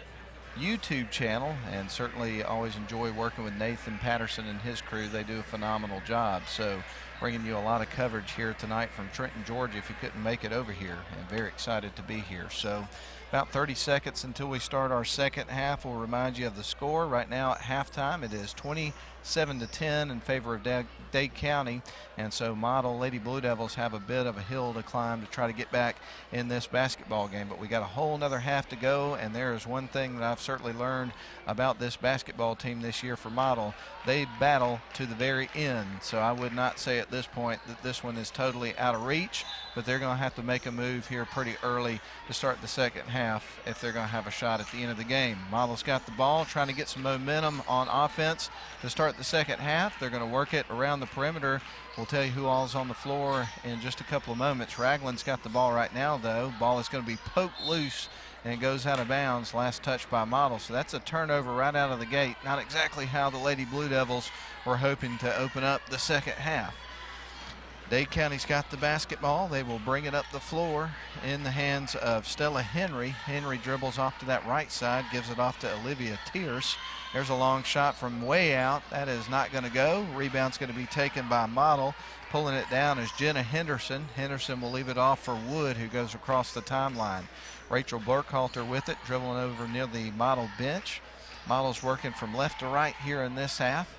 YouTube channel, and certainly always enjoy working with Nathan Patterson and his crew. They do a phenomenal job. So bringing you a lot of coverage here tonight from Trenton, Georgia, if you couldn't make it over here, and very excited to be here. So about 30 seconds until we start our second half. We'll remind you of the score. Right now at halftime, it is 27-10 in favor of Dade County, and so model Lady Blue Devils have a bit of a hill to climb to try to get back in this basketball game. But we got a whole another half to go, and there is one thing that I've certainly learned about this basketball team this year for model. They battle to the very end, so I would not say at this point that this one is totally out of reach, but they're going to have to make a move here pretty early to start the second half if they're going to have a shot at the end of the game. Model's got the ball, trying to get some momentum on offense to start the second half. They're going to work it around the perimeter. We'll tell you who all's on the floor in just a couple of moments. Ragland's got the ball right now, though. Ball is going to be poked loose and it goes out of bounds. Last touch by Model. So that's a turnover right out of the gate. Not exactly how the Lady Blue Devils were hoping to open up the second half. Dade County's got the basketball. They will bring it up the floor in the hands of Stella Henry. Henry dribbles off to that right side, gives it off to Olivia Tierce. There's a long shot from way out. That is not going to go. Rebound's going to be taken by Model. Pulling it down is Jenna Henderson. Henderson will leave it off for Wood, who goes across the timeline. Rachel Burkhalter with it, dribbling over near the Model bench. Model's working from left to right here in this half.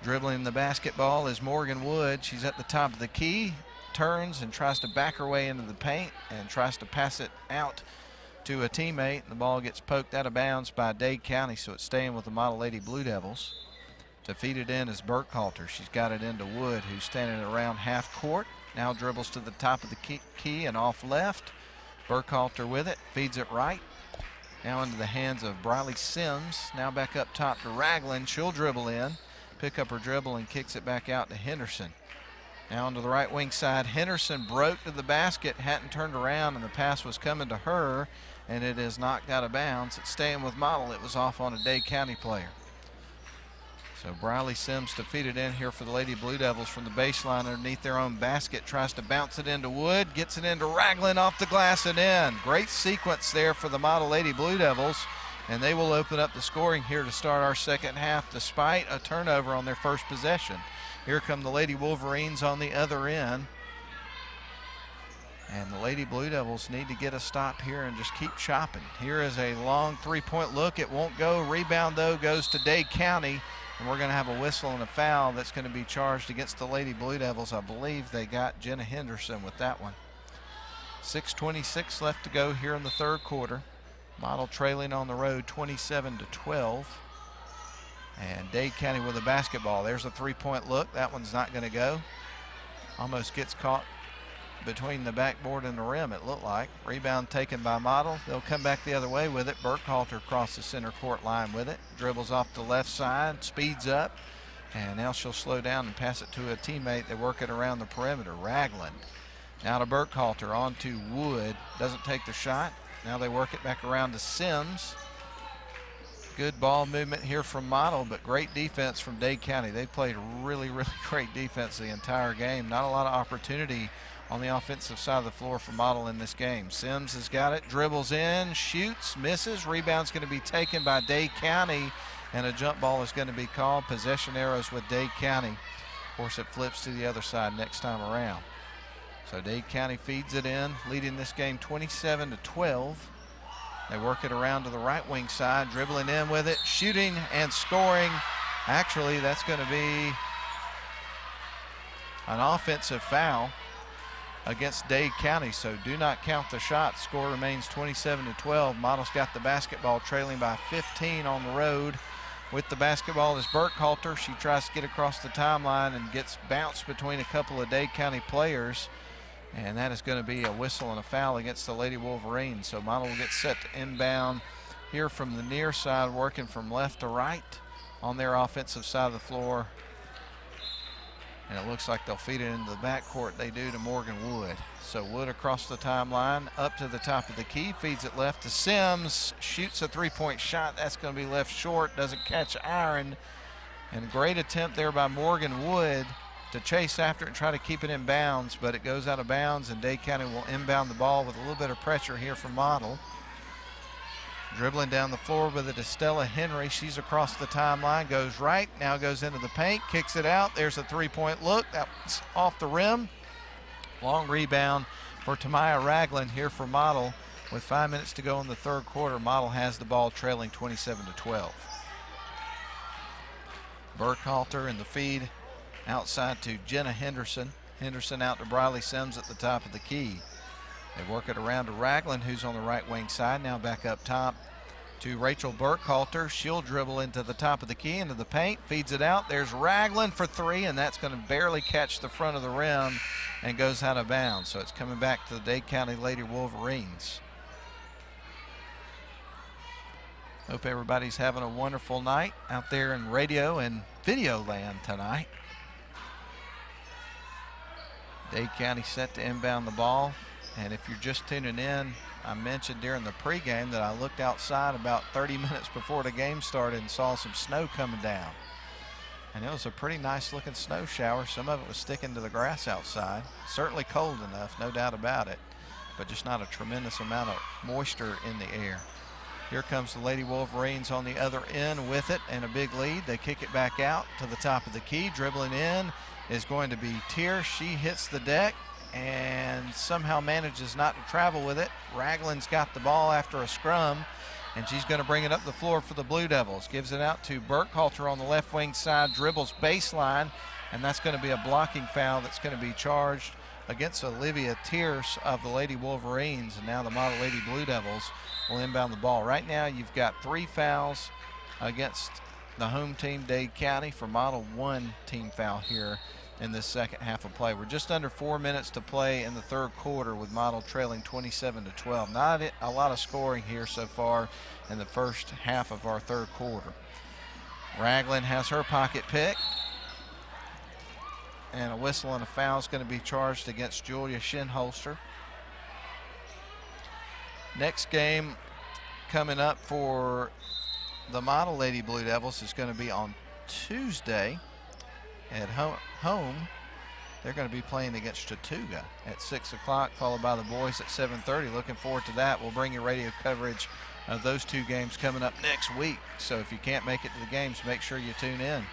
Dribbling the basketball is Morgan Wood. She's at the top of the key, turns and tries to back her way into the paint and tries to pass it out to a teammate. The ball gets poked out of bounds by Dade County, so it's staying with the Model Lady Blue Devils. To feed it in is Burkhalter. She's got it into Wood, who's standing around half court. Now dribbles to the top of the key and off left. Burkhalter with it, feeds it right. Now into the hands of Briley Sims. Now back up top to Ragland. She'll dribble in, pick up her dribble and kicks it back out to Henderson. Now onto the right wing side. Henderson broke to the basket, hadn't turned around, and the pass was coming to her, and it is knocked out of bounds. It's staying with Model. It was off on a Dade County player. So Briley Sims to feed it in here for the Lady Blue Devils from the baseline underneath their own basket. Tries to bounce it into Wood, gets it into Ragland off the glass and in. Great sequence there for the Model Lady Blue Devils, and they will open up the scoring here to start our second half despite a turnover on their first possession. Here come the Lady Wolverines on the other end. And the Lady Blue Devils need to get a stop here and just keep chopping. Here is a long three-point look. It won't go. Rebound, though, goes to Dade County. And we're going to have a whistle and a foul that's going to be charged against the Lady Blue Devils. I believe they got Jenna Henderson with that one. 6:26 left to go here in the third quarter. Model trailing on the road 27-12. And Dade County with a basketball. There's a three-point look. That one's not going to go. Almost gets caught between the backboard and the rim, it looked like. Rebound taken by Model. They'll come back the other way with it. Burkhalter across the center court line with it. Dribbles off the left side, speeds up, and now she'll slow down and pass it to a teammate. They work it around the perimeter. Ragland. Now to Burkhalter, on to Wood. Doesn't take the shot. Now they work it back around to Sims. Good ball movement here from Model, but great defense from Dade County. They played really, really great defense the entire game. Not a lot of opportunity on the offensive side of the floor for Model in this game. Sims has got it, dribbles in, shoots, misses. Rebound's going to be taken by Dade County, and a jump ball is going to be called. Possession arrows with Dade County. Of course, it flips to the other side next time around. So Dade County feeds it in, leading this game 27-12. They work it around to the right wing side, dribbling in with it, shooting and scoring. Actually, that's going to be an offensive foul against Dade County, so do not count the shot. Score remains 27-12. Model's got the basketball, trailing by 15 on the road. With the basketball is Burkhalter. She tries to get across the timeline and gets bounced between a couple of Dade County players, and that is going to be a whistle and a foul against the Lady Wolverines. So Model will get set to inbound here from the near side, working from left to right on their offensive side of the floor. And it looks like they'll feed it into the backcourt. They do to Morgan Wood. So Wood across the timeline, up to the top of the key, feeds it left to Sims, shoots a three-point shot. That's going to be left short, doesn't catch iron. And a great attempt there by Morgan Wood to chase after it and try to keep it in bounds, but it goes out of bounds, and Dade County will inbound the ball with a little bit of pressure here from Model. Dribbling down the floor with it is Stella Henry. She's across the timeline, goes right, now goes into the paint, kicks it out. There's a three-point look. That's off the rim. Long rebound for Tamaya Ragland here for Model. With 5 minutes to go in the third quarter, Model has the ball trailing 27-12. Burkhalter in the feed outside to Jenna Henderson. Henderson out to Briley Sims at the top of the key. They work it around to Ragland, who's on the right wing side. Now back up top to Rachel Burkhalter. She'll dribble into the top of the key, into the paint, feeds it out. There's Ragland for three, and that's going to barely catch the front of the rim and goes out of bounds. So it's coming back to the Dade County Lady Wolverines. Hope everybody's having a wonderful night out there in radio and video land tonight. Dade County set to inbound the ball. And if you're just tuning in, I mentioned during the pregame that I looked outside about 30 minutes before the game started and saw some snow coming down. And it was a pretty nice looking snow shower. Some of it was sticking to the grass outside. Certainly cold enough, no doubt about it, but just not a tremendous amount of moisture in the air. Here comes the Lady Wolverines on the other end with it and a big lead. They kick it back out to the top of the key. Dribbling in is going to be Tier. She hits the deck and somehow manages not to travel with it. Ragland's got the ball after a scrum, and she's going to bring it up the floor for the Blue Devils. Gives it out to Burkhalter on the left wing side, dribbles baseline, and that's going to be a blocking foul that's going to be charged against Olivia Tierce of the Lady Wolverines. And now the Model Lady Blue Devils will inbound the ball. Right now you've got 3 fouls against the home team, Dade County, for Model. 1 team foul here in this second half of play. We're just under 4 minutes to play in the third quarter with Model trailing 27-12. Not a lot of scoring here so far in the first half of our third quarter. Ragland has her pocket pick, and a whistle and a foul is going to be charged against Julia Shinholster. Next game coming up for the Model Lady Blue Devils is going to be on Tuesday at home. They're going to be playing against Chattooga at 6 o'clock, followed by the boys at 7:30. Looking forward to that. We'll bring you radio coverage of those 2 games coming up next week. So if you can't make it to the games, make sure you tune in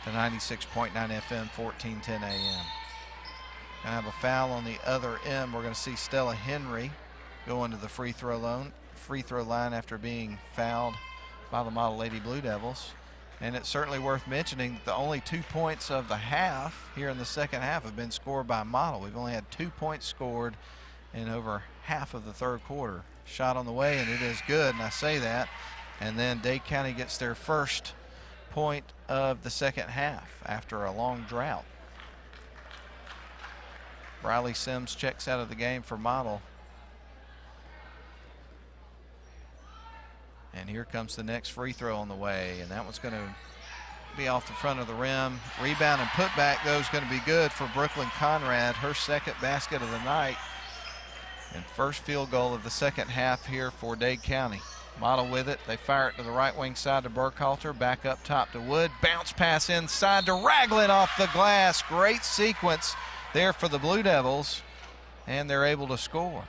to 96.9 FM, 1410 AM. Going to have a foul on the other end. We're going to see Stella Henry go into the free throw line after being fouled by the Model Lady Blue Devils. And it's certainly worth mentioning that the only 2 points of the half here in the second half have been scored by Model. We've only had 2 points scored in over half of the third quarter. Shot on the way, and it is good, and I say that. And then Dade County gets their first point of the second half after a long drought. Briley Sims checks out of the game for Model. And here comes the next free throw on the way, and that one's going to be off the front of the rim. Rebound and putback, though, is going to be good for Brooklyn Conrad, her second basket of the night, and first field goal of the second half here for Dade County. Model with it. They fire it to the right wing side to Burkhalter, back up top to Wood. Bounce pass inside to Ragland off the glass. Great sequence there for the Blue Devils, and they're able to score.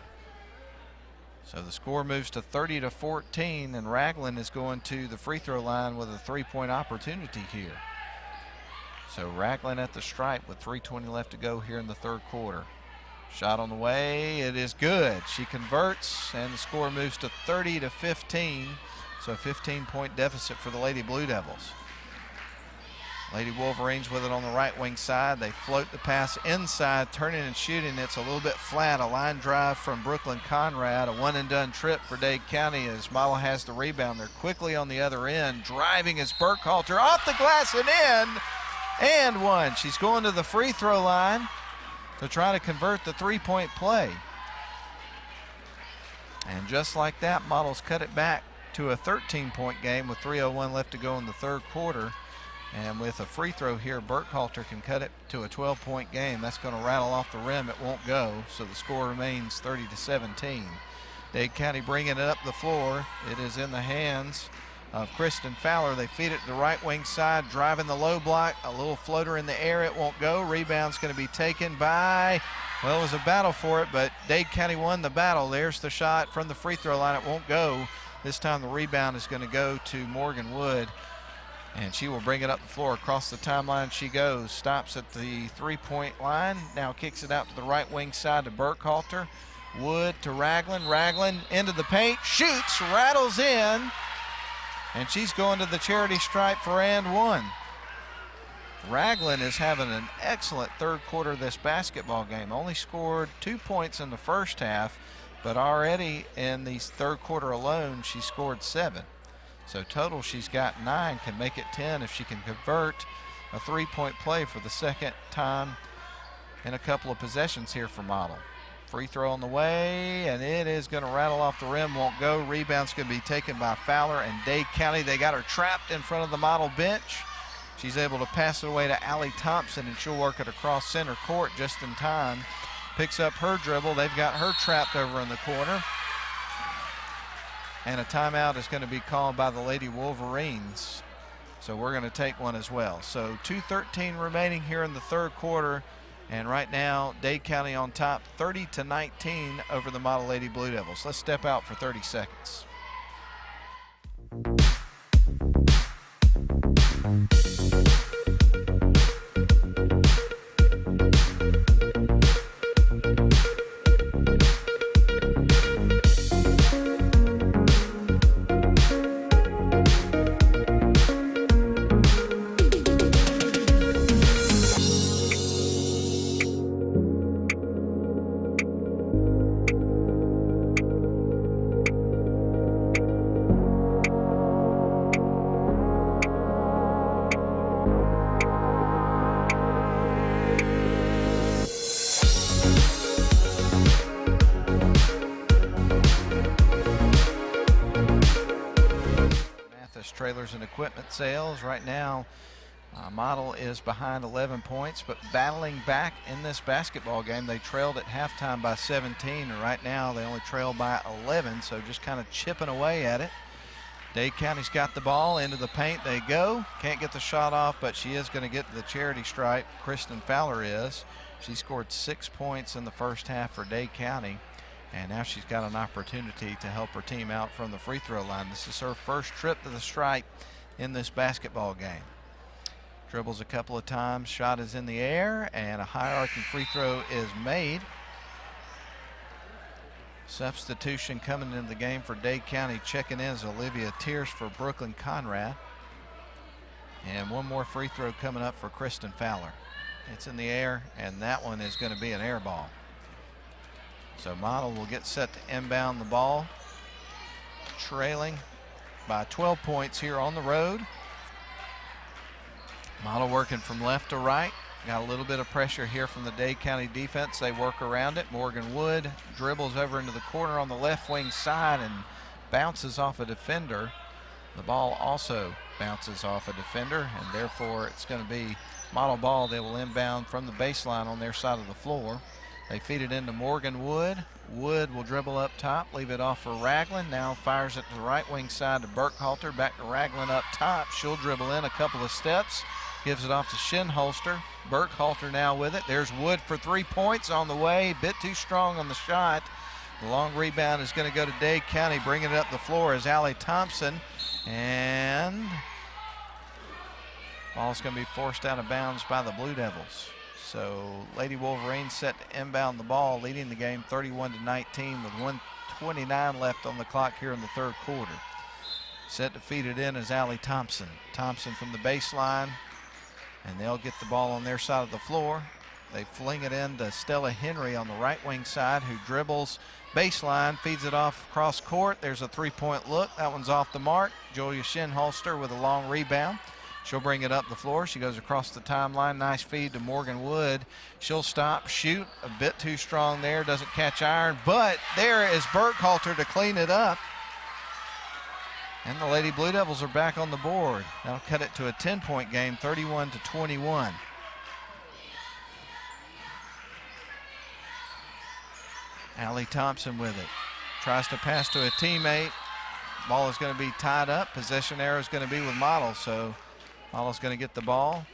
So the score moves to 30-14, and Ragland is going to the free throw line with a 3-point opportunity here. So Ragland at the stripe with 3:20 left to go here in the third quarter. Shot on the way, it is good. She converts, and the score moves to 30-15. So a 15-point deficit for the Lady Blue Devils. Lady Wolverines with it on the right wing side. They float the pass inside, turning and shooting. It's a little bit flat. A line drive from Brooklyn Conrad. A one-and-done trip for Dade County as Model has the rebound. They're quickly on the other end. Driving is Burkhalter off the glass and in. And one. She's going to the free throw line to try to convert the 3-point play. And just like that, Model's cut it back to a 13-point game with 3:01 left to go in the third quarter. And with a free throw here, Burkhalter can cut it to a 12-point game. That's going to rattle off the rim. It won't go. So the score remains 30-17. Dade County bringing it up the floor. It is in the hands of Kristen Fowler. They feed it to the right wing side, driving the low block. A little floater in the air. It won't go. Rebound's going to be taken by, well, it was a battle for it, but Dade County won the battle. There's the shot from the free throw line. It won't go. This time the rebound is going to go to Morgan Wood, and she will bring it up the floor. Across the timeline she goes. Stops at the three-point line. Now kicks it out to the right wing side to Burkhalter. Wood to Ragland. Ragland into the paint. Shoots. Rattles in. And she's going to the charity stripe for and one. Ragland is having an excellent third quarter of this basketball game. Only scored 2 points in the first half, but already in the third quarter alone, she scored 7. So total, she's got 9, can make it 10 if she can convert a three-point play for the second time in a couple of possessions here for Model. Free throw on the way, and it is going to rattle off the rim, won't go. Rebound's going to be taken by Fowler, and Dade County, they got her trapped in front of the Model bench. She's able to pass it away to Allie Thompson, and she'll work it across center court just in time. Picks up her dribble. They've got her trapped over in the corner. And a timeout is going to be called by the Lady Wolverines. So we're going to take one as well. So 2:13 remaining here in the third quarter. And right now, Dade County on top 30-19 over the Model Lady Blue Devils. Let's step out for 30 seconds. Trailers and equipment sales. Right now, Model is behind 11 points, but battling back in this basketball game. They trailed at halftime by 17, and right now they only trail by 11, so just kind of chipping away at it. Dade County's got the ball. Into the paint they go. Can't get the shot off, but she is going to get to the charity stripe. Kristen Fowler is. She scored 6 points in the first half for Dade County. And now she's got an opportunity to help her team out from the free throw line. This is her first trip to the stripe in this basketball game. Dribbles a couple of times, shot is in the air, and a high arcing free throw is made. Substitution coming into the game for Dade County. Checking in is Olivia Tierce for Brooklyn Conrad. And one more free throw coming up for Kristen Fowler. It's in the air, and that one is going to be an air ball. So Model will get set to inbound the ball, trailing by 12 points here on the road. Model working from left to right. Got a little bit of pressure here from the Dade County defense. They work around it. Morgan Wood dribbles over into the corner on the left wing side and bounces off a defender. The ball also bounces off a defender, and therefore it's going to be Model ball. They will inbound from the baseline on their side of the floor. They feed it into Morgan Wood. Wood will dribble up top, leave it off for Ragland. Now fires it to the right wing side to Burkhalter. Back to Ragland up top. She'll dribble in a couple of steps. Gives it off to Shinholster. Burkhalter now with it. There's Wood for 3 points on the way. Bit too strong on the shot. The long rebound is going to go to Dade County. Bringing it up the floor is Allie Thompson. And ball's going to be forced out of bounds by the Blue Devils. So Lady Wolverines set to inbound the ball, leading the game 31-19 with 1:29 left on the clock here in the third quarter. Set to feed it in is Allie Thompson. Thompson from the baseline, and they'll get the ball on their side of the floor. They fling it in to Stella Henry on the right wing side, who dribbles baseline, feeds it off cross court. There's a three-point look. That one's off the mark. Julia Shinholster with a long rebound. She'll bring it up the floor. She goes across the timeline. Nice feed to Morgan Wood. She'll stop, shoot. A bit too strong there. Doesn't catch iron. But there is Burkhalter to clean it up. And the Lady Blue Devils are back on the board. That'll cut it to a 10-point game, 31-21. Allie Thompson with it. Tries to pass to a teammate. Ball is going to be tied up. Possession arrow is going to be with Model, so Model's going to get the ball,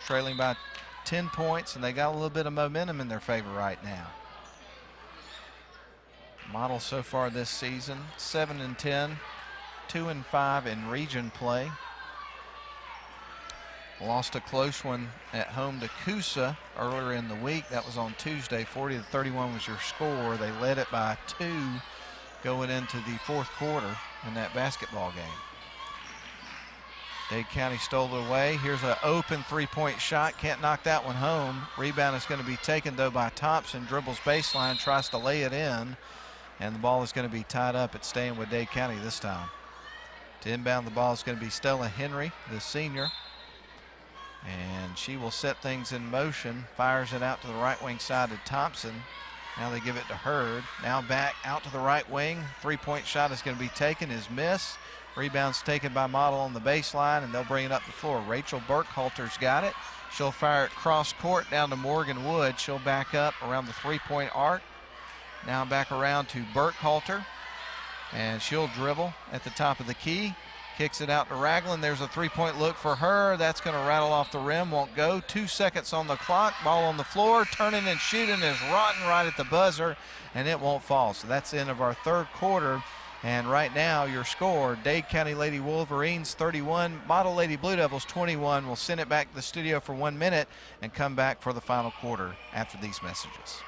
trailing by 10 points, and they got a little bit of momentum in their favor right now. Model so far this season, 7-10, 2-5 in region play. Lost a close one at home to Coosa earlier in the week. That was on Tuesday. 40-31 was your score. They led it by 2 going into the fourth quarter in that basketball game. Dade County stole it away. Here's an open three-point shot. Can't knock that one home. Rebound is going to be taken, though, by Thompson. Dribbles baseline, tries to lay it in, and the ball is going to be tied up. It's staying with Dade County this time. To inbound the ball is going to be Stella Henry, the senior. And she will set things in motion. Fires it out to the right wing side to Thompson. Now they give it to Hurd. Now back out to the right wing. Three-point shot is going to be taken, is missed. Rebound's taken by Model on the baseline, and they'll bring it up the floor. Rachel Burkhalter's got it. She'll fire it cross court down to Morgan Wood. She'll back up around the three-point arc. Now back around to Burkhalter, and she'll dribble at the top of the key. Kicks it out to Ragland. There's a three-point look for her. That's going to rattle off the rim. Won't go. 2 seconds on the clock. Ball on the floor. Turning and shooting is rotten right at the buzzer, and it won't fall. So that's the end of our third quarter. And right now, your score, Dade County Lady Wolverines 31, Model Lady Blue Devils 21. We'll send it back to the studio for 1 minute and come back for the final quarter after these messages.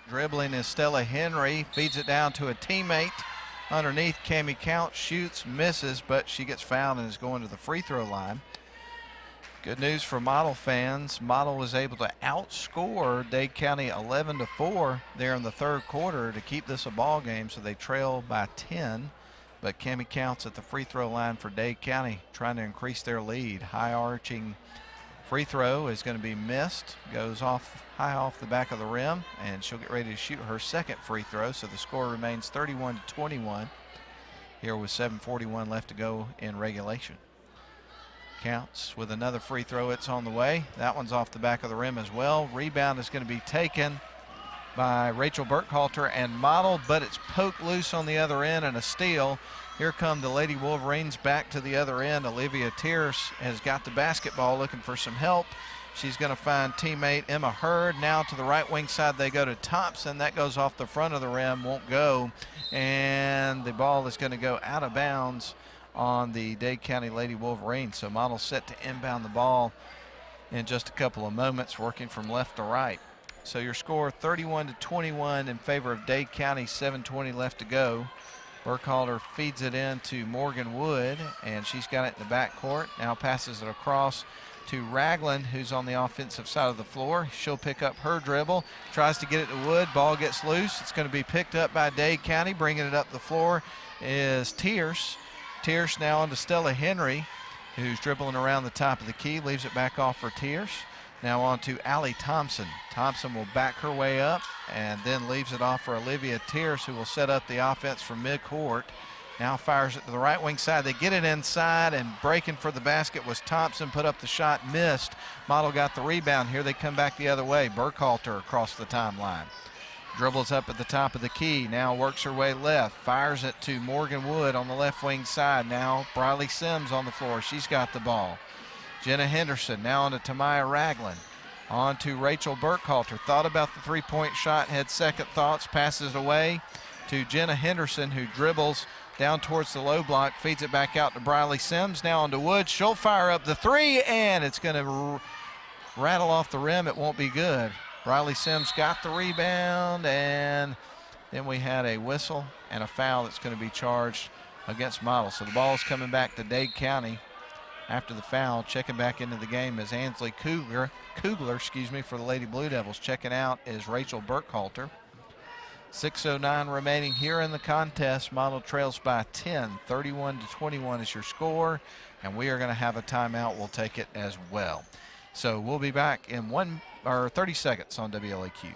Dribbling is Stella Henry, feeds it down to a teammate. Underneath, Cammie Count shoots, misses, but she gets fouled and is going to the free throw line. Good news for Model fans. Model was able to outscore Dade County 11-4 there in the third quarter to keep this a ball game, so they trail by 10. But Cammie Counts at the free throw line for Dade County, trying to increase their lead. High arching free throw is going to be missed, goes off high off the back of the rim, and she'll get ready to shoot her second free throw. So the score remains 31-21 here with 7:41 left to go in regulation. Counts with another free throw. It's on the way. That one's off the back of the rim as well. Rebound is going to be taken by Rachel Burkhalter and Model, but it's poked loose on the other end and a steal. Here come the Lady Wolverines back to the other end. Olivia Tierce has got the basketball, looking for some help. She's going to find teammate Emma Hurd. Now to the right wing side they go to Thompson. That goes off the front of the rim, won't go. And the ball is going to go out of bounds on the Dade County Lady Wolverines. So Model set to inbound the ball in just a couple of moments, working from left to right. So your score 31-21 in favor of Dade County, 7:20 left to go. Burkhalter feeds it in to Morgan Wood, and she's got it in the backcourt. Now passes it across to Ragland, who's on the offensive side of the floor. She'll pick up her dribble, tries to get it to Wood. Ball gets loose. It's going to be picked up by Dade County. Bringing it up the floor is Tierce. Tierce now onto Stella Henry, who's dribbling around the top of the key. Leaves it back off for Tierce. Now on to Allie Thompson. Thompson will back her way up and then leaves it off for Olivia Tierce, who will set up the offense from midcourt. Now fires it to the right wing side. They get it inside, and breaking for the basket was Thompson. Put up the shot, missed. Model got the rebound. Here they come back the other way. Burkhalter across the timeline. Dribbles up at the top of the key. Now works her way left. Fires it to Morgan Wood on the left wing side. Now Briley Sims on the floor. She's got the ball. Jenna Henderson now on to Tamaya Ragland. On to Rachel Burkhalter. Thought about the three-point shot, had second thoughts, passes it away to Jenna Henderson, who dribbles down towards the low block, feeds it back out to Briley Sims. Now on to Wood. She'll fire up the three, and it's going to rattle off the rim. It won't be good. Briley Sims got the rebound, and then we had a whistle and a foul that's going to be charged against Model. So the ball is coming back to Dade County after the foul. Checking back into the game is Ansley Kugler, for the Lady Blue Devils. Checking out is Rachel Burkhalter. 6:09 remaining here in the contest. Model trails by 10. 31-21 is your score, and we are going to have a timeout. We'll take it as well. So we'll be back in 30 seconds on WLAQ.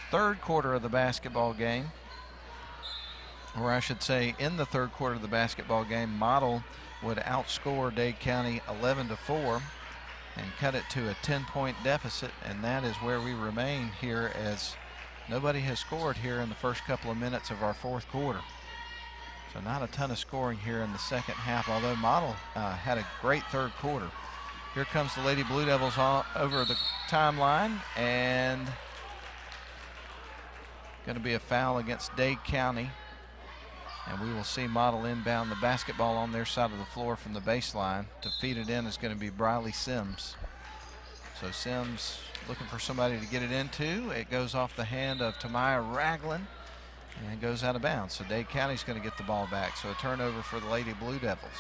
Third quarter of the basketball game, or I should say in the third quarter of the basketball game, Model would outscore Dade County 11-4 and cut it to a 10-point deficit, and that is where we remain here, as nobody has scored here in the first couple of minutes of our fourth quarter. So not a ton of scoring here in the second half, although Model had a great third quarter. Here comes the Lady Blue Devils over the timeline, and going to be a foul against Dade County, and we will see Model inbound the basketball on their side of the floor from the baseline. To feed it in is going to be Briley Sims. So Sims looking for somebody to get it into. It goes off the hand of Tamaya Ragland and goes out of bounds. So Dade County's going to get the ball back. So a turnover for the Lady Blue Devils.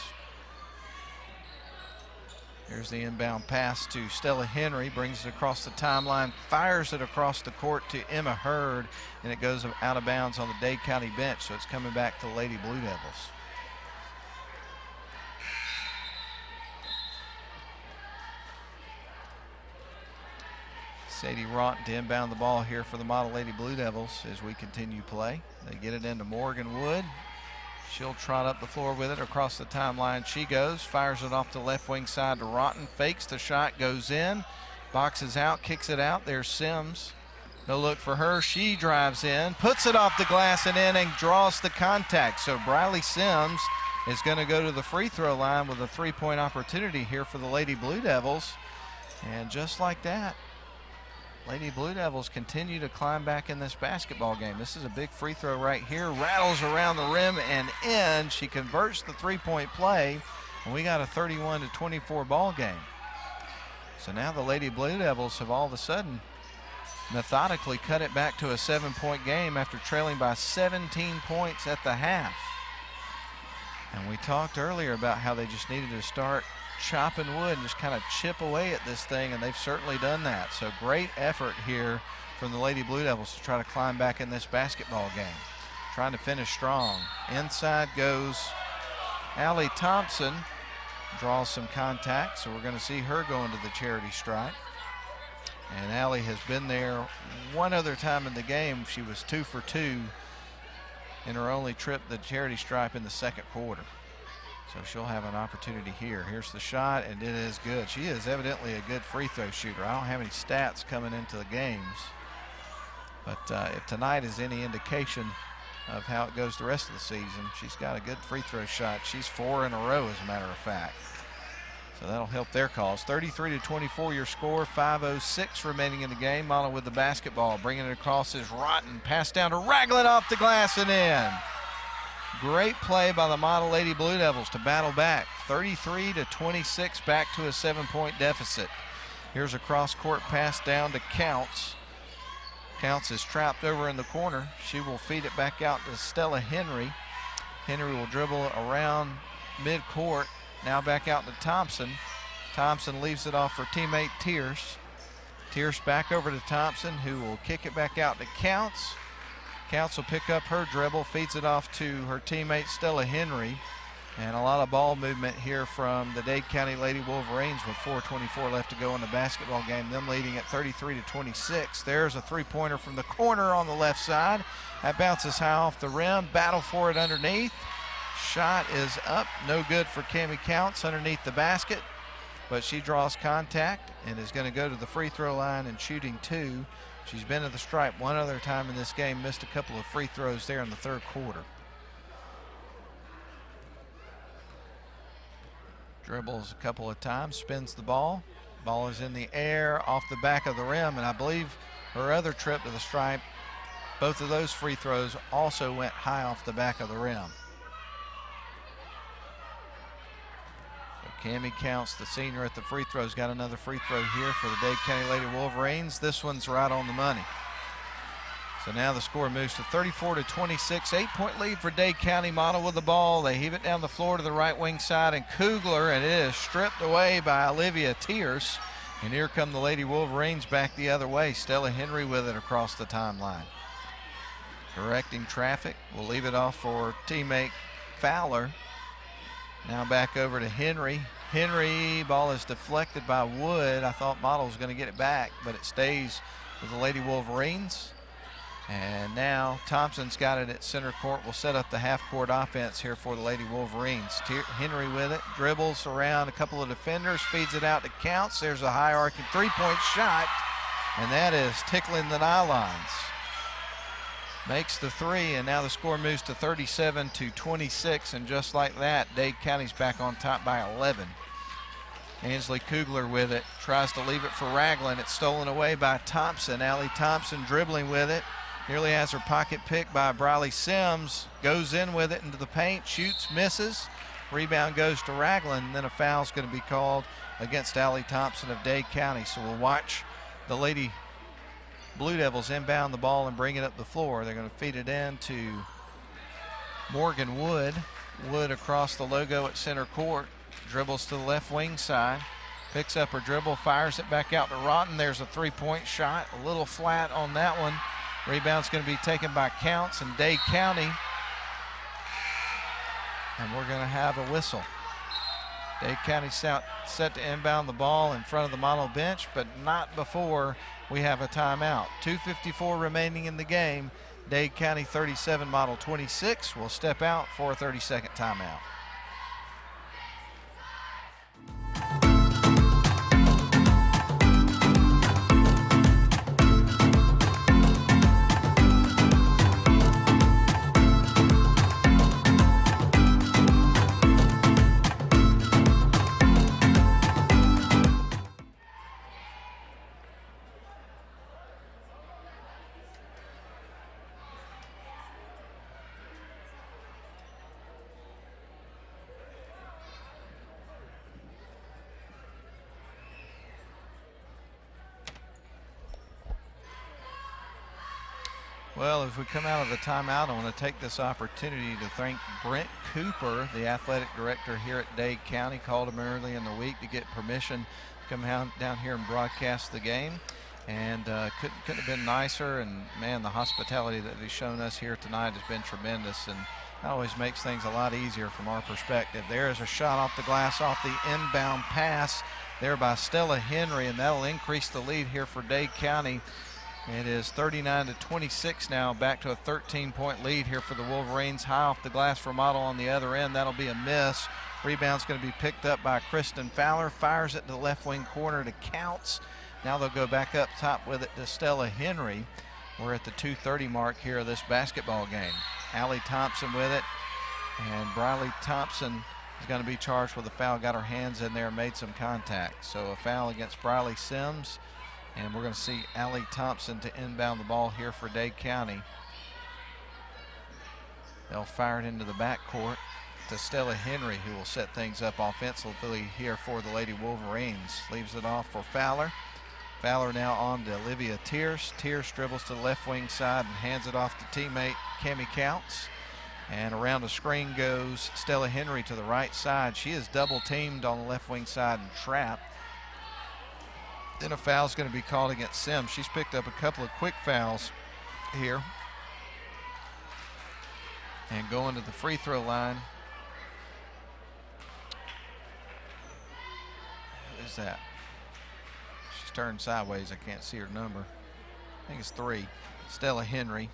Here's the inbound pass to Stella Henry, brings it across the timeline, fires it across the court to Emma Hurd, and it goes out of bounds on the Dade County bench, so it's coming back to the Lady Blue Devils. Sadie Ronton to inbound the ball here for the Model Lady Blue Devils as we continue play. They get it into Morgan Wood. She'll trot up the floor with it across the timeline. She goes, fires it off the left wing side to Ronton, fakes the shot, goes in, boxes out, kicks it out. There's Sims. No look for her. She drives in, puts it off the glass and in, and draws the contact. So Briley Sims is going to go to the free throw line with a three-point opportunity here for the Lady Blue Devils. And just like that, Lady Blue Devils continue to climb back in this basketball game. This is a big free throw right here. Rattles around the rim and in. She converts the three-point play, and we got a 31-24 ball game. So now the Lady Blue Devils have all of a sudden methodically cut it back to a 7-point game after trailing by 17 points at the half. And we talked earlier about how they just needed to start chopping wood and just kind of chip away at this thing, and they've certainly done that. So great effort here from the Lady Blue Devils to try to climb back in this basketball game. Trying to finish strong. Inside goes Allie Thompson, draws some contact, so we're going to see her go into the charity stripe. And Allie has been there one other time in the game. She was 2 for 2 in her only trip to the charity stripe in the second quarter. So she'll have an opportunity here. Here's the shot, and it is good. She is evidently a good free throw shooter. I don't have any stats coming into the games, but if tonight is any indication, of how it goes the rest of the season. She's got a good free throw shot. She's 4 in a row, as a matter of fact. So that'll help their cause. 33-24 your score. 5:06 remaining in the game. Model with the basketball. Bringing it across is Rotten. Pass down to Ragland off the glass and in. Great play by the Model Lady Blue Devils to battle back. 33-26, back to a 7-point deficit. Here's a cross-court pass down to Counts. Counts is trapped over in the corner. She will feed it back out to Stella Henry. Henry will dribble around midcourt. Now back out to Thompson. Thompson leaves it off for teammate Tierce. Tierce back over to Thompson, who will kick it back out to Counts. Counts will pick up her dribble, feeds it off to her teammate Stella Henry. And a lot of ball movement here from the Dade County Lady Wolverines with 4:24 left to go in the basketball game. Them leading at 33-26. There's a three-pointer from the corner on the left side. That bounces high off the rim. Battle for it underneath. Shot is up. No good for Cammie Counts underneath the basket. But she draws contact and is going to go to the free throw line and shooting 2. She's been to the stripe one other time in this game. Missed a couple of free throws there in the third quarter. Dribbles a couple of times, spins the ball. Ball is in the air off the back of the rim, and I believe her other trip to the stripe, both of those free throws also went high off the back of the rim. So Cammie Counts, the senior at the free throws, got another free throw here for the Dade County Lady Wolverines. This one's right on the money. So now the score moves to 34-26, 8-point lead for Dade County. Model with the ball. They heave it down the floor to the right wing side, and Kugler, and it is stripped away by Olivia Tierce. And here come the Lady Wolverines back the other way. Stella Henry with it across the timeline. Directing traffic. We'll leave it off for teammate Fowler. Now back over to Henry. Henry, ball is deflected by Wood. I thought Model was going to get it back, but it stays with the Lady Wolverines. And now Thompson's got it at center court. Will set up the half-court offense here for the Lady Wolverines. Henry with it, dribbles around a couple of defenders, feeds it out to Counts. There's a high arcing three-point shot, and that is tickling the nylons. Makes the three, and now the score moves to 37-26, and just like that, Dade County's back on top by 11. Ansley Kugler with it, tries to leave it for Ragland. It's stolen away by Thompson. Allie Thompson dribbling with it. Nearly has her pocket picked by Briley Sims. Goes in with it into the paint, shoots, misses. Rebound goes to Ragland, and then a foul's going to be called against Allie Thompson of Dade County. So we'll watch the Lady Blue Devils inbound the ball and bring it up the floor. They're going to feed it in to Morgan Wood. Wood across the logo at center court. Dribbles to the left wing side. Picks up her dribble, fires it back out to Rotten. There's a three-point shot. A little flat on that one. Rebound's going to be taken by Counts and Dade County. And we're going to have a whistle. Dade County set to inbound the ball in front of the Model bench, but not before we have a timeout. 2:54 remaining in the game. Dade County 37, Model 26 will step out for a 30-second timeout. Well, as we come out of the timeout, I want to take this opportunity to thank Brent Cooper, the athletic director here at Dade County. Called him early in the week to get permission to come down here and broadcast the game. And couldn't have been nicer. And, man, the hospitality that he's shown us here tonight has been tremendous. And that always makes things a lot easier from our perspective. There is a shot off the glass off the inbound pass there by Stella Henry, and that'll increase the lead here for Dade County. It is 39-26 now, back to a 13-point lead here for the Wolverines. High off the glass for Model on the other end. That'll be a miss. Rebound's going to be picked up by Kristen Fowler. Fires it to the left wing corner to Counts. Now they'll go back up top with it to Stella Henry. We're at the 2:30 mark here of this basketball game. Allie Thompson with it. And Briley Thompson is going to be charged with a foul. Got her hands in there, made some contact. So a foul against Briley Sims. And we're going to see Allie Thompson to inbound the ball here for Dade County. They'll fire it into the backcourt to Stella Henry, who will set things up offensively here for the Lady Wolverines. Leaves it off for Fowler. Fowler now on to Olivia Tierce. Tierce dribbles to the left wing side and hands it off to teammate Cammie Counts. And around the screen goes Stella Henry to the right side. She is double teamed on the left wing side and trapped. Then a foul is going to be called against Sims. She's picked up a couple of quick fouls here. And going to the free throw line. Who is that? She's turned sideways. I can't see her number. I think it's 3. Stella Henry.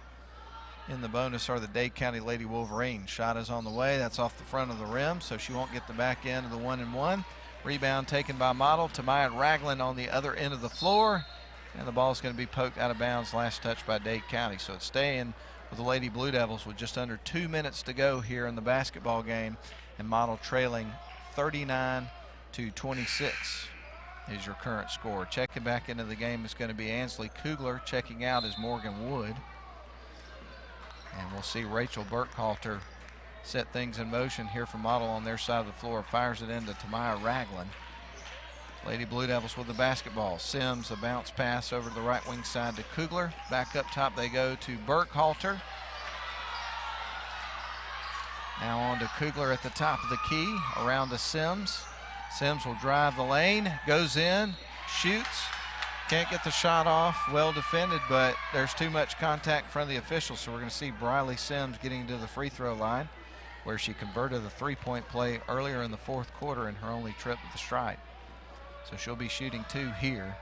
In the bonus are the Dade County Lady Wolverines. Shot is on the way. That's off the front of the rim, so she won't get the back end of the 1-and-1. Rebound taken by Model. Tamaya Ragland on the other end of the floor. And the ball is going to be poked out of bounds. Last touch by Dade County. So it's staying with the Lady Blue Devils with just under 2 minutes to go here in the basketball game. And Model trailing 39-26 is your current score. Checking back into the game is going to be Ansley Kugler. Checking out is Morgan Wood. And we'll see Rachel Burkhalter set things in motion here for Model on their side of the floor. Fires it into Tamaya Ragland. Lady Blue Devils with the basketball. Sims, a bounce pass over to the right wing side to Kugler. Back up top they go to Burkhalter. Now on to Kugler at the top of the key. Around to Sims. Sims will drive the lane. Goes in. Shoots. Can't get the shot off. Well defended, but there's too much contact in front of the officials, so we're going to see Briley Sims getting to the free throw line, where she converted the three-point play earlier in the fourth quarter in her only trip with the stripe. So she'll be shooting 2 here.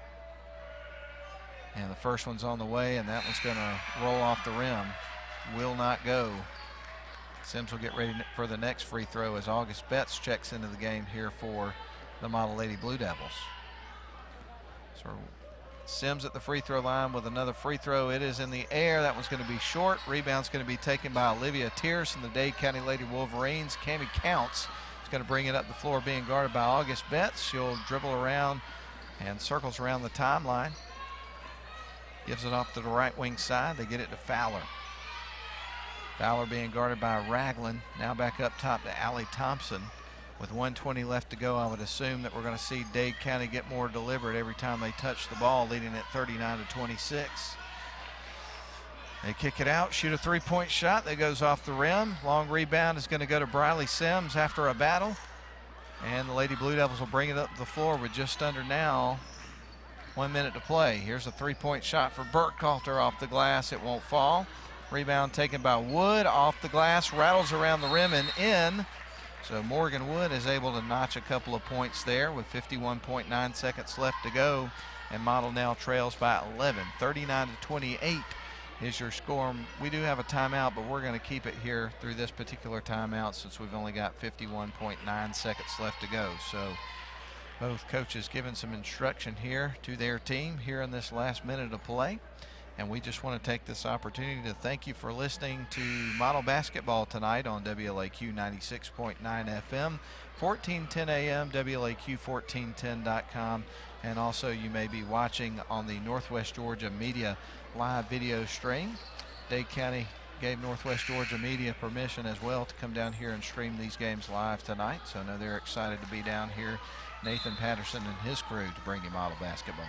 And the first one's on the way, and that one's going to roll off the rim. Will not go. Sims will get ready for the next free throw as August Betts checks into the game here for the Model Lady Blue Devils. So Sims at the free throw line with another free throw. It is in the air. That one's going to be short. Rebound's going to be taken by Olivia Tierce and the Dade County Lady Wolverines. Cammie Counts is going to bring it up the floor, being guarded by August Betts. She'll dribble around and circles around the timeline. Gives it off to the right wing side. They get it to Fowler. Fowler being guarded by Ragland. Now back up top to Allie Thompson. With 1:20 left to go, I would assume that we're going to see Dade County get more deliberate every time they touch the ball, leading at 39-26. They kick it out, shoot a three-point shot that goes off the rim. Long rebound is going to go to Briley Sims after a battle. And the Lady Blue Devils will bring it up the floor with just under now 1 minute to play. Here's a three-point shot for Burkhalter off the glass. It won't fall. Rebound taken by Wood off the glass, rattles around the rim and in. So Morgan Wood is able to notch a couple of points there with 51.9 seconds left to go. And Model now trails by 11. 39-28 is your score. We do have a timeout, but we're going to keep it here through this particular timeout since we've only got 51.9 seconds left to go. So both coaches giving some instruction here to their team here in this last minute of play. And we just want to take this opportunity to thank you for listening to Model Basketball tonight on WLAQ 96.9 FM, 1410 AM, WLAQ1410.com. And also you may be watching on the Northwest Georgia Media live video stream. Dade County gave Northwest Georgia Media permission as well to come down here and stream these games live tonight. So I know they're excited to be down here. Nathan Patterson and his crew to bring you Model Basketball.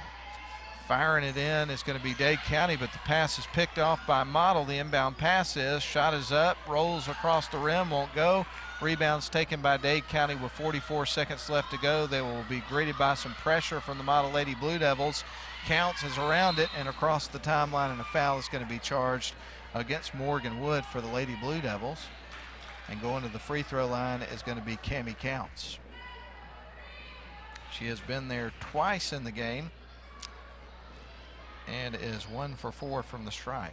Firing it in is going to be Dade County, but the pass is picked off by Model. The inbound pass is, shot is up, rolls across the rim, won't go. Rebounds taken by Dade County with 44 seconds left to go. They will be greeted by some pressure from the Model Lady Blue Devils. Counts is around it and across the timeline, and a foul is going to be charged against Morgan Wood for the Lady Blue Devils. And going to the free throw line is going to be Cammie Counts. She has been there twice in the game and is 1 for 4 from the stripe.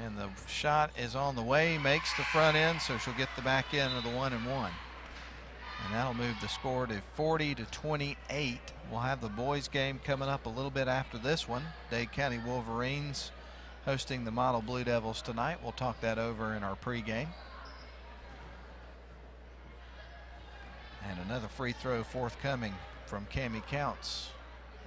And the shot is on the way, makes the front end, so she'll get the back end of the 1-and-1. And that'll move the score to 40-28. We'll have the boys game coming up a little bit after this one. Dade County Wolverines hosting the Model Blue Devils tonight. We'll talk that over in our pregame. And another free throw forthcoming from Cammie Counts.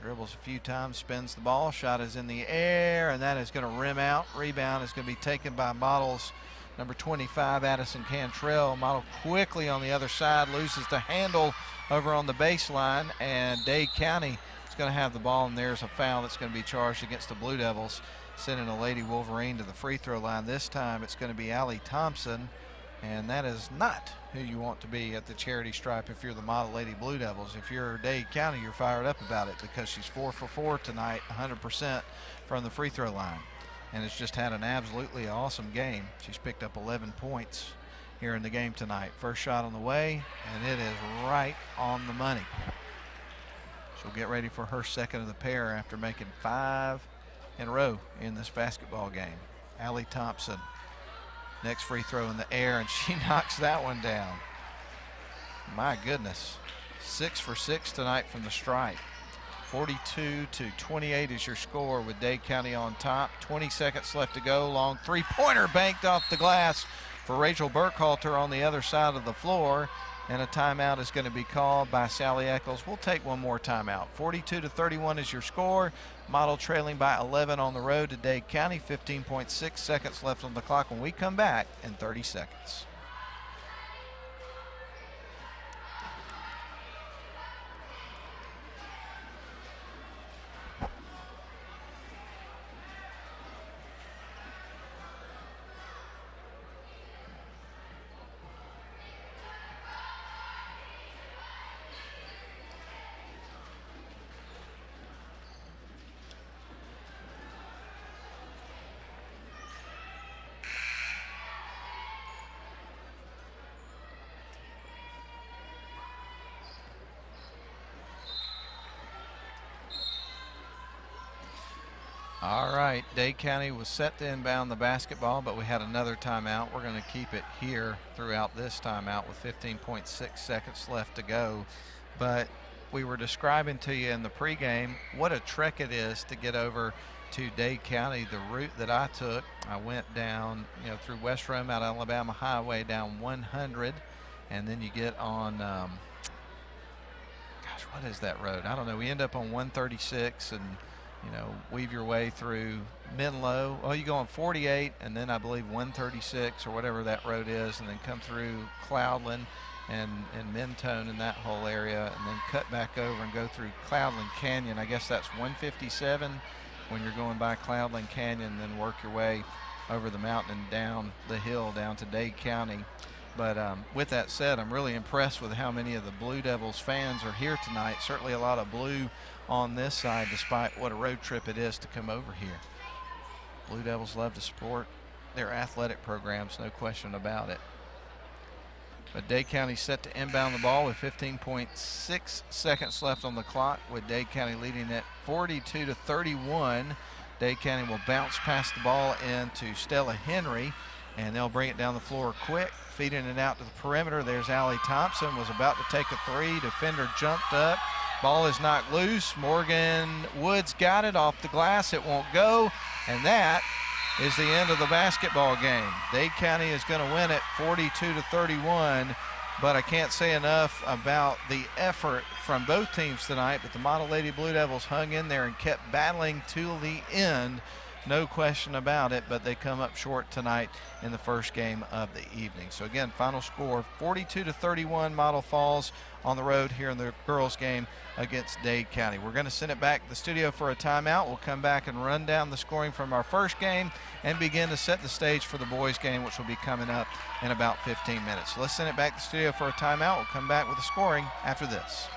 Dribbles a few times, spins the ball, shot is in the air, and that is going to rim out. Rebound is going to be taken by Model's number 25, Addison Cantrell. Model quickly on the other side, loses the handle over on the baseline, and Dade County is going to have the ball, and there's a foul that's going to be charged against the Blue Devils, sending a Lady Wolverine to the free throw line. This time it's going to be Allie Thompson, and that is not who you want to be at the charity stripe if you're the Model Lady Blue Devils. If you're Dade County, you're fired up about it because she's 4 for 4 tonight, 100% from the free throw line, and has just had an absolutely awesome game. She's picked up 11 points here in the game tonight. First shot on the way, and it is right on the money. She'll get ready for her second of the pair after making 5 in a row in this basketball game. Allie Thompson, next free throw in the air, and she knocks that one down. My goodness, 6 for 6 tonight from the stripe. 42-28 is your score with Dade County on top. 20 seconds left to go. Long three-pointer banked off the glass for Rachel Burkhalter on the other side of the floor, and a timeout is going to be called by Sally Eccles. We'll take one more timeout. 42-31 is your score. Model trailing by 11 on the road to Dade County. 15.6 seconds left on the clock when we come back in 30 seconds. All right, Dade County was set to inbound the basketball, but we had another timeout. We're going to keep it here throughout this timeout with 15.6 seconds left to go. But we were describing to you in the pregame what a trek it is to get over to Dade County. The route that I took, I went down, through West Rome out Alabama Highway down 100, and then you get on, gosh, what is that road? I don't know. We end up on 136 and weave your way through Menlo. Well, you go on 48 and then I believe 136 or whatever that road is, and then come through Cloudland and Mentone and that whole area, and then cut back over and go through Cloudland Canyon. I guess that's 157 when you're going by Cloudland Canyon, then work your way over the mountain and down the hill down to Dade County. But with that said, I'm really impressed with how many of the Blue Devils fans are here tonight. Certainly a lot of blue on this side, despite what a road trip it is to come over here. Blue Devils love to support their athletic programs, no question about it. But Dade County set to inbound the ball with 15.6 seconds left on the clock, with Dade County leading at 42-31. Dade County will bounce past the ball into Stella Henry, and they'll bring it down the floor quick, feeding it out to the perimeter. There's Allie Thompson, was about to take a three. Defender jumped up. Ball is knocked loose. Morgan Woods got it off the glass. It won't go, and that is the end of the basketball game. Dade County is going to win it 42-31, but I can't say enough about the effort from both teams tonight. But the Model Lady Blue Devils hung in there and kept battling to the end. No question about it, but they come up short tonight in the first game of the evening. So again, final score 42-31, Model falls on the road here in the girls game against Dade County. We're going to send it back to the studio for a timeout. We'll come back and run down the scoring from our first game and begin to set the stage for the boys game, which will be coming up in about 15 minutes. So let's send it back to the studio for a timeout. We'll come back with the scoring after this.